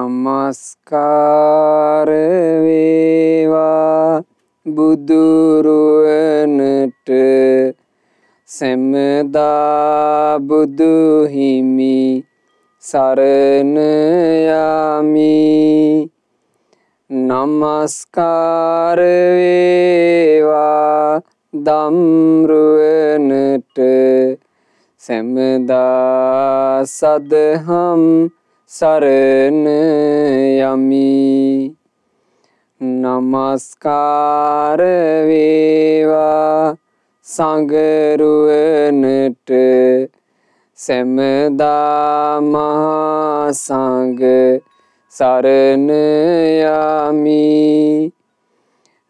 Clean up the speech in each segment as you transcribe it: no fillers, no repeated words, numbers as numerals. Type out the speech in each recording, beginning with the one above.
නමස්කාර වේවා බුදුරුවනට සැමදා බුදු හිමි සරණ යමි. නමස්කාර වේවා ධම්රුවනට සැමදා සදහම් සරණ යමි. නමස්කාර වේවා සංඝරුවනට සැමදා මහා සංඝ සරණ යමි.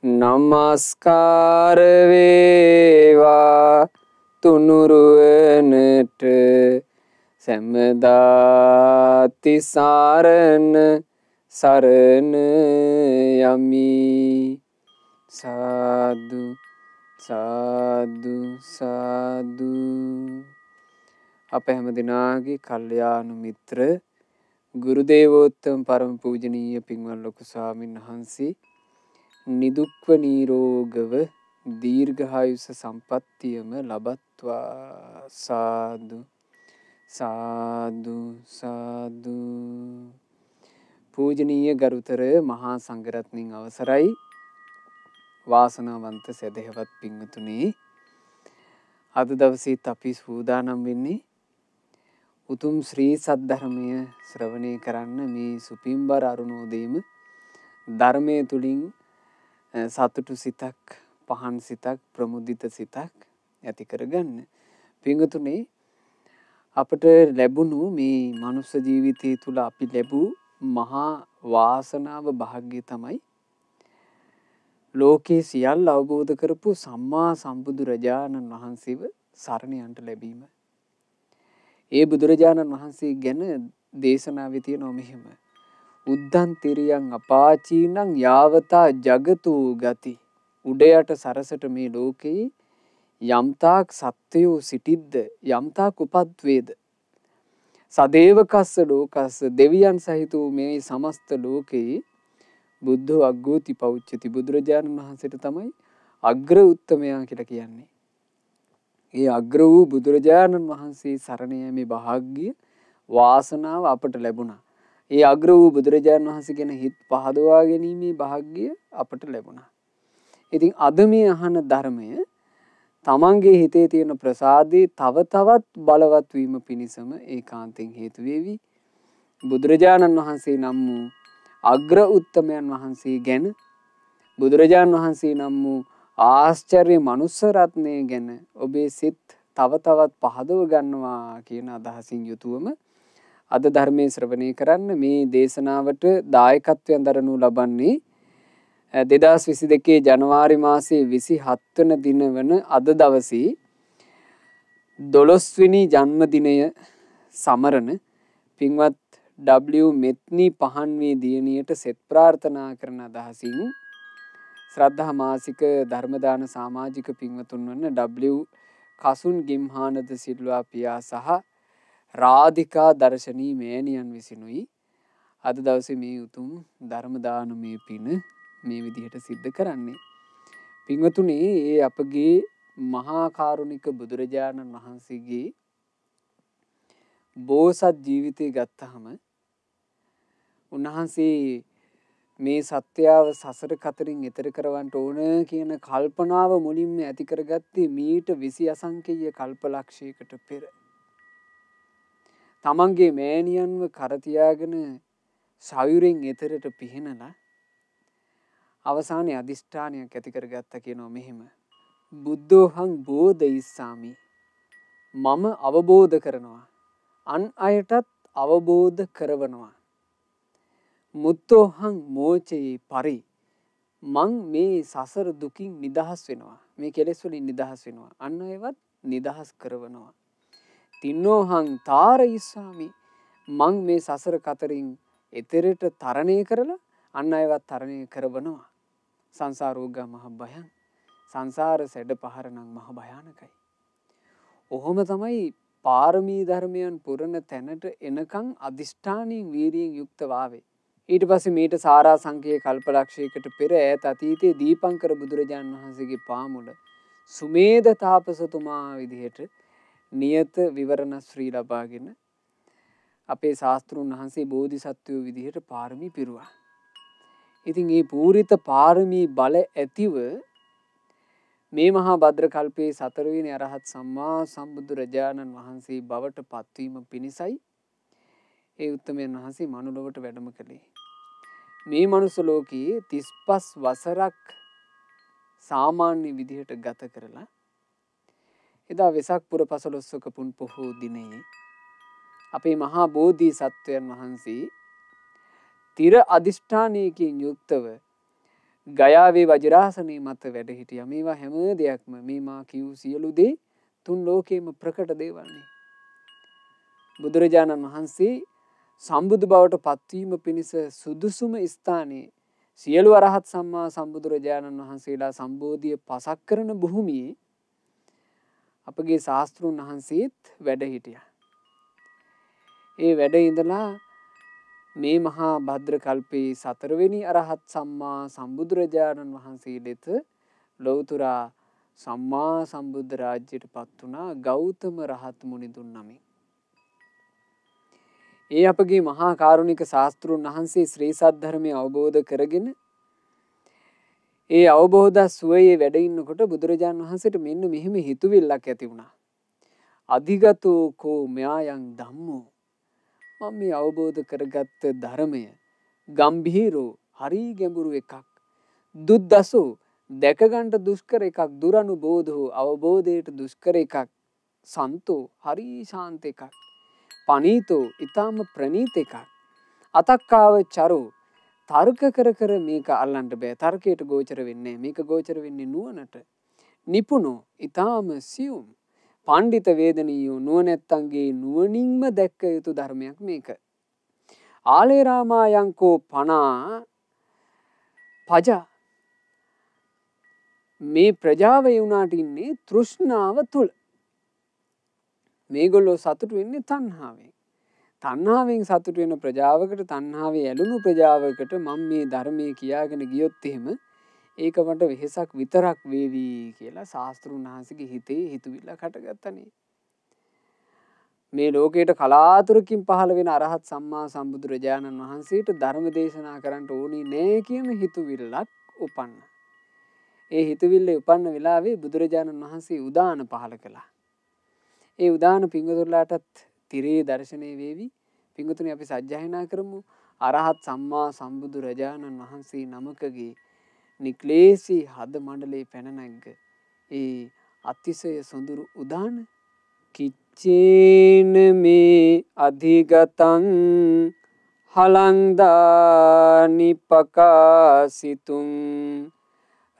නමස්කාර වේවා තුනුරුවනට සැමදා තිසරණ සරණ යමි. සාදු සාදු සාදු. අප හැම දිනාගේ කල්යාණ මිත්‍ර ගුරු දේවෝත්තම පරම පූජනීය පින්වත් ලොකු ස්වාමීන් වහන්සේ නිදුක්ව නිරෝගව දීර්ඝායුෂ සම්පන්නියම ලබත්වා. සාදු සාදු සාදු. පූජනීය ගරුතර මහා සංඝරත්නයන් අවසරයි. වාසනාවන්ත සදහවත් පින්වතුනි, අද දවසේත් අපි සූදානම් වෙන්නේ උතුම් ශ්‍රී සද්ධර්මය ශ්‍රවණය කරන්න. මේ සුපිම්බර අරුණෝදයම ධර්මයේ තුලින් සතුටු සිතක්, පහන් සිතක්, ප්‍රමුදිත සිතක් ඇති කරගන්න. පින්වතුනි, අපට ලැබුණු මේ මනුස්ස ජීවිතය තුළ අපි ලැබූ මහා වාසනාව භාග්‍ය තමයි ලෝකේ සියල්ල අවබෝධ කරපු සම්මා සම්බුදු රජාණන් වහන්සේව සරණ යන්න ලැබීම. ඒ බුදුරජාණන් වහන්සේ ගැන දේශනාවේ තියෙනවා මෙහෙම: උද්දන් තිරියං අපාචීනං යාවතා ජගතෝ ගති. උඩ යට සරසට මේ ලෝකේ යම්තාක් සත්වයෝ සිටිද්ද, යම්තාක් උපද්වේද, සදේවකස්ස ලෝකස්ස, දෙවියන් සහිත වූ මේ සමස්ත ලෝකේ බුද්ධෝ අග්ගෝති පෞච්චති. බුදුරජාණන් වහන්සේට තමයි අග්‍ර උත්තමයා කියලා කියන්නේ. ඒ අග්‍ර වූ බුදුරජාණන් වහන්සේ සරණ යෑමේ භාග්‍ය වාසනාව අපට ලැබුණා. ඒ අග්‍ර වූ බුදුරජාණන් වහන්සේ ගැන හිත පහදවා ගැනීමේ භාග්‍ය අපට ලැබුණා. ඉතින් අද මේ අහන ධර්මය තමන්ගේ හිතේ තියෙන ප්‍රසාදේ තව තවත් බලවත් වීම පිණිසම ඒකාන්තයෙන් හේතු වේවි. බුදුරජාණන් වහන්සේ නම් වූ අග්‍ර උත්තමයන් වහන්සේ ගැන, බුදුරජාණන් වහන්සේ නම් වූ ආශ්චර්ය මනුස්ස රත්නය ගැන ඔබේ සිත් තව තවත් පහදව ගන්නවා කියන අදහසින් යුතුවම අද ධර්මයේ ශ්‍රවණය කරන්න මේ දේශනාවට දායකත්වයෙන් දරනු ලබන්නේ 2022 ජනවාරි මාසයේ 27 වන දින වන අද දවසේ 12 වෙනි ජන්මදිනය සමරන පින්වත් W මෙත්නි පහන්වේ දියණියට සෙත් ප්‍රාර්ථනා කරන අදහසින් ශ්‍රද්ධා මාසික ධර්මදාන සමාජික පින්වතුන් වන W කසුන් ගිම්හානද සිල්වා පියා සහ රාධිකා දර්ශනී මෑණියන් විසිනුයි අද දවසේ මේ උතුම් ධර්ම දානමය පින මේ විදිහට සිද්ධ කරන්නේ. පින්වතුනි, ඒ අපගේ මහා කරුණික බුදුරජාණන් වහන්සේගේ බෝසත් ජීවිතය ගත්තහම උන්වහන්සේ මේ සත්‍යාව සසර කතරින් එතර කරවන්න ඕන කියන කල්පනාව මුලින්ම ඇති කරගත්තේ මීට 20 අසංකේය කල්පලක්ෂයකට පෙර. තමන්ගේ මෑණියන්ව කර තියාගෙන සයුරෙන් එතරට පිහිනලා අවසානයේ අදිෂ්ඨානයක් ඇති කරගත්තා කියනවා මෙහෙම: බුද්ධෝහං බෝධිස්සාමි. මම අවබෝධ කරනවා, අන් අයටත් අවබෝධ කරවනවා. මුත්තෝහං මෝචේ පරි. මං මේ සසර දුකින් නිදහස් වෙනවා, මේ කෙලෙස් වලින් නිදහස් වෙනවා, අන් අයවත් නිදහස් කරවනවා. තින්නෝහං තාරයිස්සාමි. මං මේ සසර කතරින් එතරට තරණය කරලා අන් අයවත් තරණය කරවනවා. සංසාරෝගා මහ භයං. සංසාර සැඩ පහර නම් මහ භයානකයි. ඔහොම තමයි පාරමී ධර්මයන් පුරන තැනට එනකන් අදිෂ්ඨානයෙන් වීරියෙන් යුක්තව ආවේ. ඊට පස්සේ මීට සාරා සංකේ කල්පලක්ෂයකට පෙර ඈත අතීතයේ දීපංකර බුදුරජාණන් වහන්සේගේ පාමුල සුමේද තාපසතුමා විදිහට නියත විවරණ ශ්‍රී ලබාගෙන අපේ ශාස්ත්‍රුන් වහන්සේ බෝධිසත්වයෝ විදිහට පාරමී පිරුවා. ඉතින් මේ පූරිත පාරමී බල ඇතිව මේ මහා භද්‍ර කල්පයේ 4 වෙනි අරහත් සම්මා සම්බුදුරජාණන් වහන්සේ බවට පත්වීම පිණිසයි ඒ උත්තමයන් වහන්සේ මනුලොවට වැඩම කළේ. මේ මනුස්ස ලෝකයේ 35 වසරක් සාමාන්‍ය විදිහට ගත කරලා එදා වෙසක් පුර 15 පුන් පොහෝ දිනයේ අපේ මහා බෝධිසත්වයන් වහන්සේ තිර අදිෂ්ඨානයකින් යුක්තව ගයාවේ වජිරාසනයේ මත වැඩ හිටියා. මේවා හැම දෙයක්ම මේ මා කියූ සියලු දේ තුන් ලෝකේම ප්‍රකට දේවල්නේ. බුදුරජාණන් වහන්සේ සම්බුදු බවට පත්වීම පිණිස සුදුසුම ස්ථානයේ සියලු අරහත් සම්මා සම්බුදුරජාණන් වහන්සේලා සම්බෝධිය පසක් කරන භූමියේ අපගේ ශාස්ත්‍රුන් වහන්සේත් වැඩ හිටියා. ඒ වැඩ ඉඳලා මේ මහා භද්‍ර කල්පයේ 4 වෙනි අරහත් සම්මා සම්බුදුරජාණන් වහන්සේ දෙත ලෞතුරා සම්මා සම්බුද්ධ රාජ්‍යයට පත් වුණා ගෞතම රහත් මුනිදුන් නමින්. ඒ අපගේ මහා කාරුණික ශාස්ත්‍රුන් වහන්සේ ශ්‍රී සද්ධර්මය අවබෝධ කරගෙන ඒ අවබෝධ සුවයේ වැඩ ඉන්නකොට බුදුරජාණන් වහන්සේට මෙන්න මෙහෙම හිතුවිල්ලක් ඇති වුණා. අධිගතෝ කෝ මයායන් ධම්මෝ, මම මේ අවබෝධ කරගත්ත ධර්මය ගම්භීරෝ හරි ගැඹුරු එකක්, දුද්දසෝ දැක ගන්නට දුෂ්කර එකක්, දුරනුබෝධෝ අවබෝධයට දුෂ්කර එකක්, සන්තෝ හරි ශාන්ත එකක්, පනීතෝ ඊටම ප්‍රණීත එකක්, අතක්කාව චරෝ තර්ක කර කර මේක අල්ලන්න බෑ, තර්කයට ගෝචර වෙන්නේ මේක ගෝචර වෙන්නේ නුවණට, නිපුණෝ ඊටම සියුම්, පණ්ඩිත වේදනීයෝ නුවණැත්තන්ගේ නුවණින්ම දැක්ක යුතු ධර්මයක් මේක. ආලේ රාමායන්කෝ පනා පජ, මේ ප්‍රජාව වුණාට ඉන්නේ තෘෂ්ණාව තුල. මේගොල්ලෝ සතුටු වෙන්නේ තණ්හාවෙන්. තණ්හාවෙන් සතුටු වෙන ප්‍රජාවකට, තණ්හාවේ ඇලුණු ප්‍රජාවකට මම මේ ධර්මයේ කියාගෙන ගියොත් එහෙම ඒක මට වෙහසක් විතරක් වේවි කියලා ශාස්ත්‍රුන් වහන්සේගේ හිතේ හිතුවිල්ලක් හටගත්තනේ. මේ ලෝකයට කලාතුරකින් පහළ වෙන අරහත් සම්මා සම්බුදුරජාණන් වහන්සේට ධර්ම දේශනා කරන්න ඕනේ නෑ කියන හිතුවිල්ලක් උපන්න. ඒ හිතුවිල්ල උපන්න වෙලාවේ බුදුරජාණන් වහන්සේ උදාන පහළ කළා. ඒ උදාන පිංගුතුලාටත් තිරේ දර්ශනය වේවි. පිංගුතුනි අපි සජ්ජායනා කරමු අරහත් සම්මා සම්බුදුරජාණන් වහන්සේ නමකගේ නික්ලේශී හද මණ්ඩලේ පැන නැග්ග ඒ අතිශය සොඳුරු උදාන. කිච්චේන මේ අධිගතං හලංදානි පකාසිතුං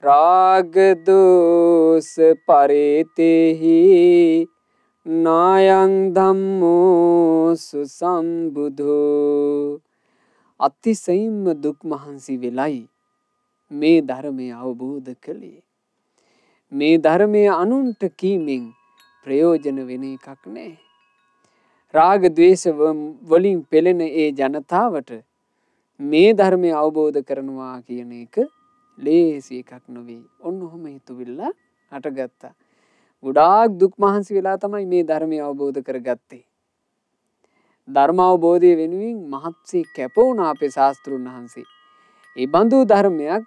රාග දෝස පරේතෙහි නායං ධම්මෝ සුසම්බුද්ධෝ. අතිශයින්ම දුක් මහන්සි වෙලයි මේ ධර්මය අවබෝධ කළේ. මේ ධර්මය අනුන්ට කීමෙන් ප්‍රයෝජන වෙන එකක් නෑ. රාග ද්වේෂ වලින් පෙළෙන ඒ ජනතාවට මේ ධර්මය අවබෝධ කරනවා කියන එක ලේසි එකක් නොවේ. ඔන්න ඔහොම හිතුවිල්ල හටගත්තා. ගොඩාක් දුක් මහන්සි වෙලා තමයි මේ ධර්මය අවබෝධ කරගත්තේ. ධර්ම අවබෝධය වෙනුවෙන් මහත්සේ කැප වුණා අපේ ශාස්ත්‍රුන් වහන්සේ. ඒ බඳු ධර්මයක්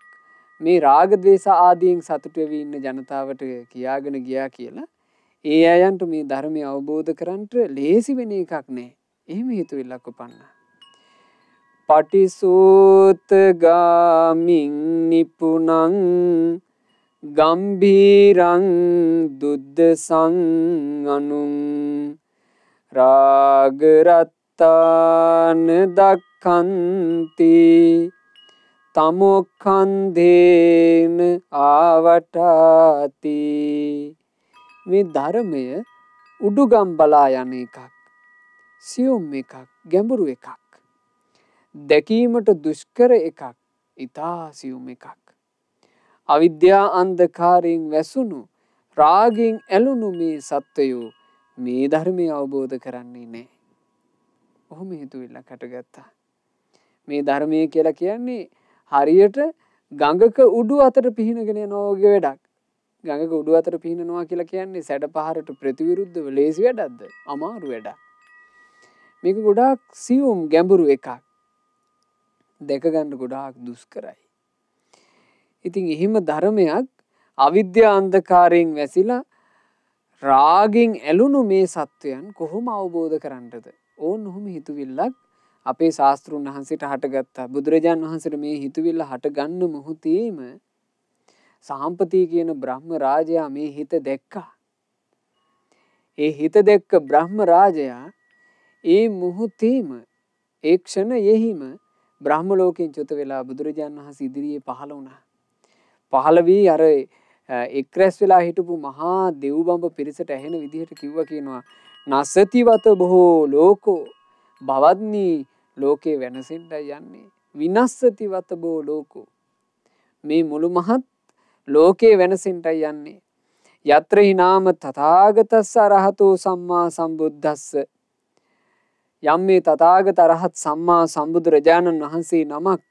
මේ රාග ද්වේෂ ආදීන් සතුට වෙවි ඉන්න ජනතාවට කියාගෙන ගියා කියලා ඒ අයන්ට මේ ධර්මය අවබෝධ කරන්ට ලේසි වෙන එකක් නෑ. එහෙම හිතුවිල්ලක් උපන්නා. පටිසූත ගාමින් නිපුණං ගම්භීරං දුද්දසං අනුං රාග රත්තාන දක්ඛන්ති තමොක්ඛන්දේන ආවටාති. මේ ධර්මය උඩුගම් බලා යන එකක්, සියුම් එකක්, ගැඹුරු එකක්, දැකීමට දුෂ්කර එකක්, ඊතා සියුම් එකක්. අවිද්‍යා අන්ධකාරයෙන් වැසුණු රාගයෙන් ඇලුණු මේ සත්වයෝ මේ ධර්මය අවබෝධ කරන්නේ නැහැ. ඔහොම හිතුවිල්ලක් හටගත්තා. මේ ධර්මයේ කියලා කියන්නේ හරියට ගඟක උඩු අතට පිහිනගෙන යනවා වගේ වැඩක්. ගඟක උඩු අතට පිහිනනවා කියලා කියන්නේ සැඩ පහරට ප්‍රතිවිරුද්ධව ලේසි වැඩක්ද? අමාරු වැඩක්. මේක ගොඩාක් සියුම් ගැඹුරු එකක්. දැක ගන්න ගොඩාක් දුෂ්කරයි. ඉතින් එහෙම ධර්මයක් අවිද්‍යා අන්ධකාරයෙන් වැසිලා රාගෙන් ඇලුණු මේ සත්වයන් කොහොම අවබෝධ කරන්නද? ඕන් ඔහොම හිතුවිල්ලක් අපේ ශාස්ත්‍රුන් වහන්සේට හටගත්තා. බුදුරජාන් වහන්සේට මේ හිතුවිල්ල හටගන්න මොහොතේම සාම්පති කියන බ්‍රහ්ම රාජයා මේ හිත දැක්කා. ඒ හිත දැක්ක බ්‍රහ්ම රාජයා ඒ මොහොතේම ඒ ක්ෂණයෙහිම බ්‍රහ්ම ලෝකෙන් චුත වෙලා බුදුරජාන් වහන්සේ ඉදිරියේ පහළ වුණා. පහළ වී අර එක්රැස් වෙලා හිටපු මහා දෙව්බඹ පිරිසට ඇහෙන විදිහට කිව්වා කියනවා නසතිවත බොහෝ ලෝකෝ භවද්නි ලෝකේ වෙනසින්ටයි යන්නේ විනස්සතිවත බොහෝ ලෝකෝ මේ මුළු මහත් ලෝකේ වෙනසින්ටයි යන්නේ යත්‍ර හිනාම තථාගතස්ස අරහතෝ සම්මා සම්බුද්දස්ස යම් මේ තථාගත අරහත් සම්මා සම්බුදුරජාණන් වහන්සේ නමක්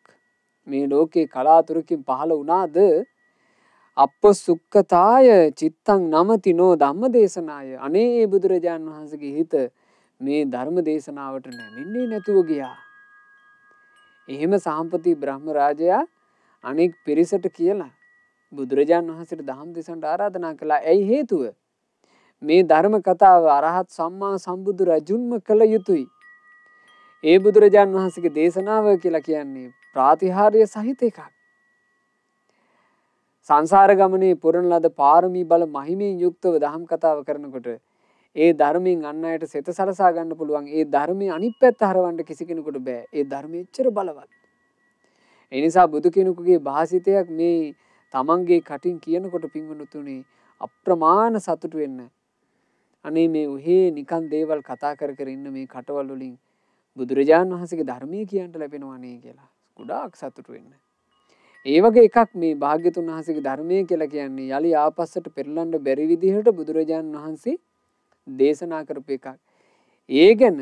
මේ ලෝකේ කලාතුරකින් පහළ වුණාද අප්පසුක්කතාය චිත්තං නමතිනෝ ධම්ම දේශනාය අනේ ඒ බුදුරජාණන් වහන්සේගේ හිත මේ ධර්ම දේශනාවට නැමෙන්නේ නැතුව ගියා. එහෙම සාම්පති බ්‍රහ්ම රාජයා අනෙක් පිරිසට කියලා බුදුරජාණන් වහන්සේට ධම්ම දේශනට ආරාධනා කළා. ඇයි හේතුව? මේ ධර්ම කතාව අරහත් සම්මා සම්බුදු රජුන්ම කළ යුතුයි. ඒ බුදුරජාණන් වහන්සේගේ දේශනාව කියලා කියන්නේ ප්‍රාතිහාර්ය සහිත එකක්. සංසාර ගමනේ පුරන ලද පාරමී බල මහිමෙන් යුක්තව දහම් කතාව කරනකොට ඒ ධර්මයෙන් අන් අයට සෙත සලසා ගන්න පුළුවන්. ඒ ධර්මයේ අනිත් පැත්ත හරවන්න කිසි කෙනෙකුට බෑ. ඒ ධර්මයේ එච්චර බලවත්. ඒ නිසා බුදු කෙනෙකුගේ භාසිතයක් මේ තමන්ගේ කටින් කියනකොට පින්වනුතුනේ අප්‍රමාණ සතුටු වෙන්න. අනේ මේ උහේ නිකන් දේවල් කතා කර කර ඉන්න මේ කටවල් වලින් බුදුරජාණන් වහන්සේගේ ධර්මයේ කියන්න ලැබෙනවා නේ කියලා ගොඩාක් සතුටු වෙන්න. ඒ වගේ එකක් මේ භාග්‍යතුන් වහන්සේගේ ධර්මයේ කියලා කියන්නේ යලි ආපස්සට පෙරලන්න බැරි විදිහට බුදුරජාණන් වහන්සේ දේශනා කරපු එකක්. ඒ ගැන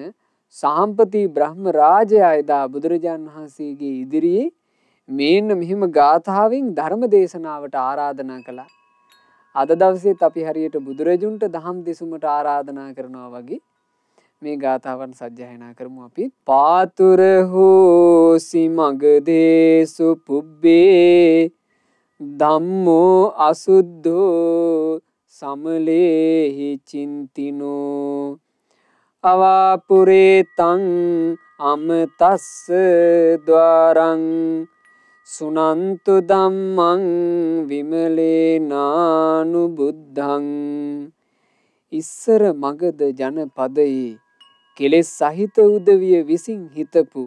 සාම්පති බ්‍රහ්ම රාජයා එදා බුදුරජාණන් වහන්සේගේ ඉදිරියේ මේන්න මෙහිම ගාථාවෙන් ධර්ම දේශනාවට ආරාධනා කළා. අද දවසේත් අපි හරියට බුදුරජුන්ට දහම් දෙසුමට ආරාධනා කරනවා වගේ මේ ගාථාවන් සජ්ජායනා කරමු අපි. පාතුර හෝසි මගදේසු පුබ්බේ ධම්මෝ අසුද්ධෝ සමලේහි චින්තිනෝ අවාපුරේ තං අමතස්ස ద్వාරං සුනන්තු ධම්මං විමලේනානුබුද්ධං. ඉස්සර මගද ජනපදයේ කෙලෙස් සහිත උදවිය විසින් හිතපු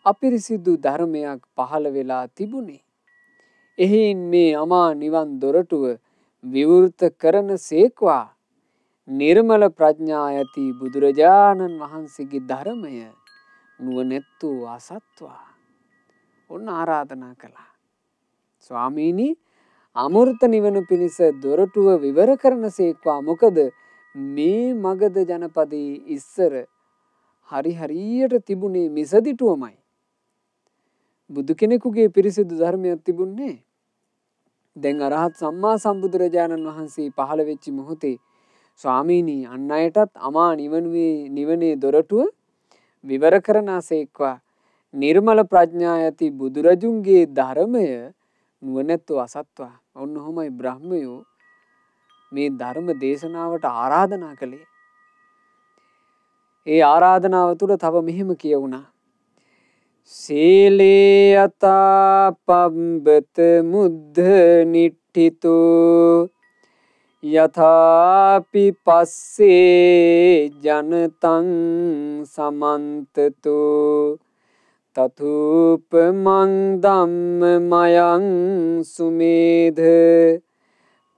අපිරිසිදු ධර්මයක් පහළ වෙලා තිබුණේ. එහින් මේ අමා නිවන් දොරටුව විවෘත කරන සේක්වා නිර්මල ප්‍රඥා ඇති බුදුරජාණන් වහන්සේගේ ධර්මය නුවණැත්තු අසත්වා ඔන්න ආරාධනා කළා. ස්වාමීනි අමෘත නිවන පිණිස දොරටුව විවර කරන සේක්වා. මොකද මේ මගධ ජනපදයේ ඉස්සර හරියට තිබුණේ මිසදිටුවමයි. බුදු කෙනෙකුගේ පිරිසිදු ධර්මයක් තිබුණේ. දැන් අරහත් සම්මා සම්බුදුරජාණන් වහන්සේ පහළ වෙච්ච මොහොතේ ස්වාමීනි අන් අයටත් අමා නිවනේ දොරටුව විවර කරනාසේක්වා නිර්මල ප්‍රඥා ඇති බුදුරජුන්ගේ ධර්මය නුවණැත්තු අසත්වා. ඔන්න ඔහොමයි බ්‍රහ්මයෝ මේ ධර්ම දේශනාවට ආරාධනා කළේ. ඒ ආරාධනාව තුළ තව මෙහෙම කියවුණා. සීලේ යතා පබ්බත මුද්ධ නිට්ඨිතෝ යථාපි පස්සේ ජනතං සමන්තතෝ තතුපමං ධම්මමයං සුමේධ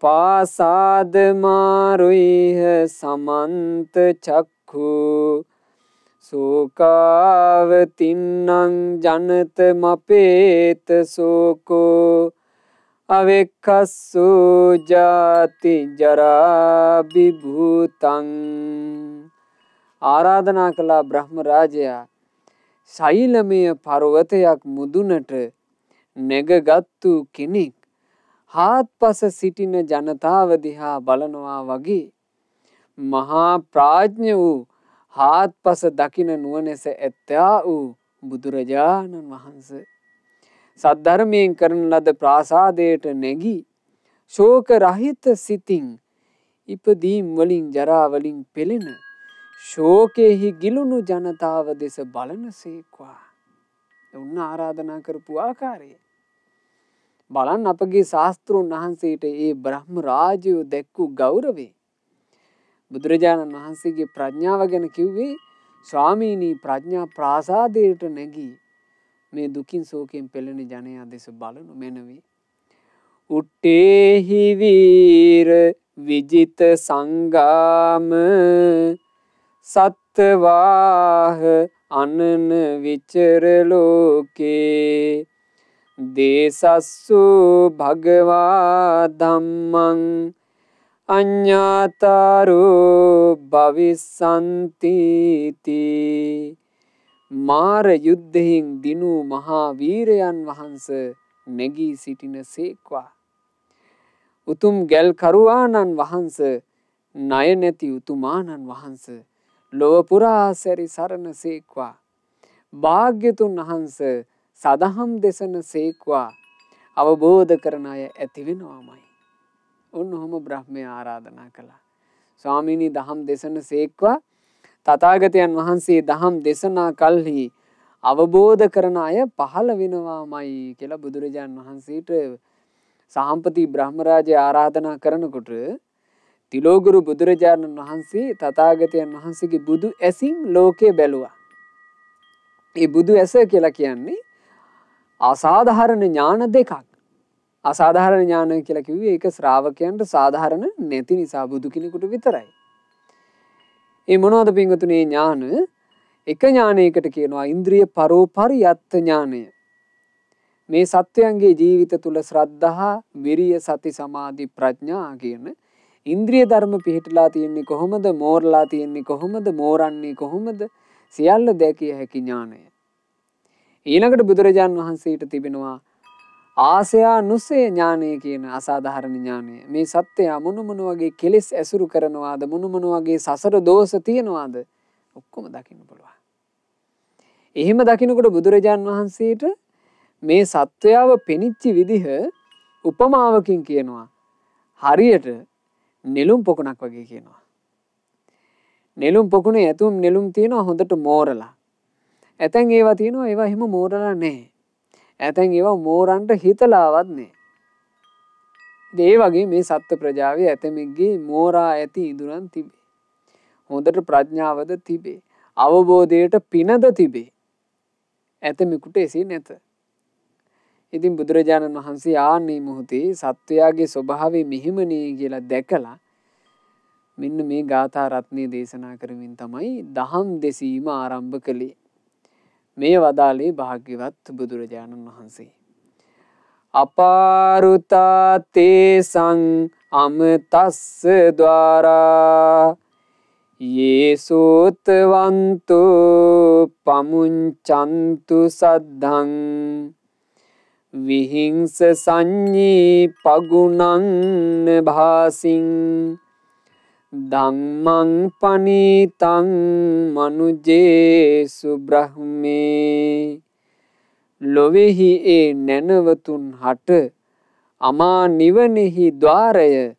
පාසාද මාරුයිහ සමන්ත චක්ඛු සෝකාවතින්නං ජනත මපේත සෝකෝ අවෙක්ඛස්සු ජාති ජරා විභූතං. ආරාධනා කළා බ්‍රහ්ම රාජයා ශෛලමය පර්වතයක් මුදුනට නැගගත්තු කෙනෙක් හාත්පස සිටින ජනතාව දිහා බලනවා වගේ මහා ප්‍රඥ වූ හාත්පස දකින නුවණැස ඇත්තා වූ බුදුරජාණන් වහන්සේ සද්ධර්මයෙන් කරන ලද ප්‍රාසාදයට නැගී ශෝක රහිත සිතින් ඉපදීම් වලින් ජරා වලින් පෙළෙන ශෝකෙහි ගිලුණු ජනතාව දෙස බලනසේක්වා. උන්න ආරාධනා කරපු ආකාරය බලන්න අපගේ ශාස්ත්‍රූන් වහන්සේට ඒ බ්‍රහ්ම රාජ්‍යය දැක්වූ ගෞරවේ. බුදුරජාණන් වහන්සේගේ ප්‍රඥාව ගැන කිව්වේ ස්වාමීනී ප්‍රඥා ප්‍රාසාදයට නැගී මේ දුකින් ශෝකයෙන් පෙළෙන ජනයා දෙස බලනු මැනවි. උට්ටේහි වීර විජිත සංගාම සත්වාහ අනන විචර ලෝකේ දේසස්සු භගවා ධම්මං අඤ්ඤාතරෝ භවිස්සන්තිති. මාර යුද්ධයෙන් දිනු මහා වීරයන් වහන්සේ නැගී සිටින සේක්වා. උතුම් ගැල් කරුවාණන් වහන්සේ ණය නැති උතුමාණන් වහන්සේ ලොව පුරා සැරි සරණ සේක්වා. භාග්‍යතුන් වහන්සේ සදහම් දෙසන සේක්වා. අවබෝධ කරන අය ඇති වෙනවාමයි. ඔන්න ඔහොම බ්‍රහ්මය ආරාධනා කළා. ස්වාමීනි දහම් දෙසන සේක්වා. තථාගතයන් වහන්සේ දහම් දේශනා කල්හි අවබෝධ කරන අය පහළ වෙනවාමයි කියලා බුදුරජාන් වහන්සේට සාම්පති බ්‍රහ්මරාජය ආරාධනා කරනකොට තිලෝගුරු බුදුරජාණන් වහන්සේ තථාගතයන් වහන්සේගේ බුදු ඇසින් ලෝකේ බැලුවා. ඒ බුදු ඇස කියලා කියන්නේ අසාධාරණ ඥාන දෙකක්. අසාධාරණ ඥාන කියලා කිව්වේ ඒක ශ්‍රාවකයන්ට සාධාරණ නැති නිසා බුදු කෙනෙකුට විතරයි. ඒ මොනවද පින්වතුනි ඥාන? එක ඥානයකට කියනවා ඉන්ද්‍රිය පරෝපරියත්ත ඥානය. මේ සත්වයන්ගේ ජීවිත තුල ශ්‍රද්ධා, විරිය, සති, සමාධි, ප්‍රඥා කියන ඉන්ද්‍රිය ධර්ම පිහිටලා තියෙන්නේ කොහොමද? මෝරලා තියෙන්නේ කොහොමද? මෝරන්නේ කොහොමද? සියල්ල දැකිය හැකි ඥානය. ඊළඟට බුදුරජාන් වහන්සේට තිබෙනවා ආසයානුසය ඥානය කියන අසාධාරණ ඥානය. මේ සත්‍යය මොන මොන වගේ කෙලෙස් ඇසුරු කරනවාද, මොන මොන වගේ සසර දෝෂ තියනවාද ඔක්කොම දකින්න පුළුවන්. එහෙම දකින්නකොට බුදුරජාන් වහන්සේට මේ සත්‍යයව පෙනිච්ච විදිහ උපමාවකින් කියනවා. හරියට නෙළුම් පොකුණක් වගේ කියනවා. නෙළුම් පොකුණේ ඇතුම් නෙළුම් තියෙනවා හොඳට මෝරලා. ඇතැන් ඒවා තියෙනවා ඒවා එහෙම මෝරලා නැහැ. ඇතැන් ඒවා මෝරන්ට හිතලාවත් නැහැ. ඒ වගේ මේ සත්ත්ව ප්‍රජාවේ ඇතමෙක්ගේ මෝරා ඇති ඉඳුරන් තිබේ. හොඳට ප්‍රඥාවද තිබේ. අවබෝධයට පිනද තිබේ. ඇතමෙකුට එසේ නැත. ඉතින් බුදුරජාණන් වහන්සේ ආන්නේ මොහොතේ සත්වයාගේ ස්වභාවය මෙහිමනේ කියලා දැකලා මෙන්න මේ ගාථා රත්නය දේශනා කරමින් තමයි දහම් දෙසීම ආරම්භ කළේ. මේ වදාළේ භාග්‍යවත් බුදුරජාණන් වහන්සේ. අපාරුතා තේසං අමතස්ස ద్వාරා යේසෝතවන්තෝ පමුංචන්තු සද්ධං විහිංස සංඤී පගුණං භාසින් ධම්මං පනීතං මනුජේසු බ්‍රහ්මේ. ලොවෙහි ඒ නැනවතුන් හට අමා නිවනෙහි ద్వාරය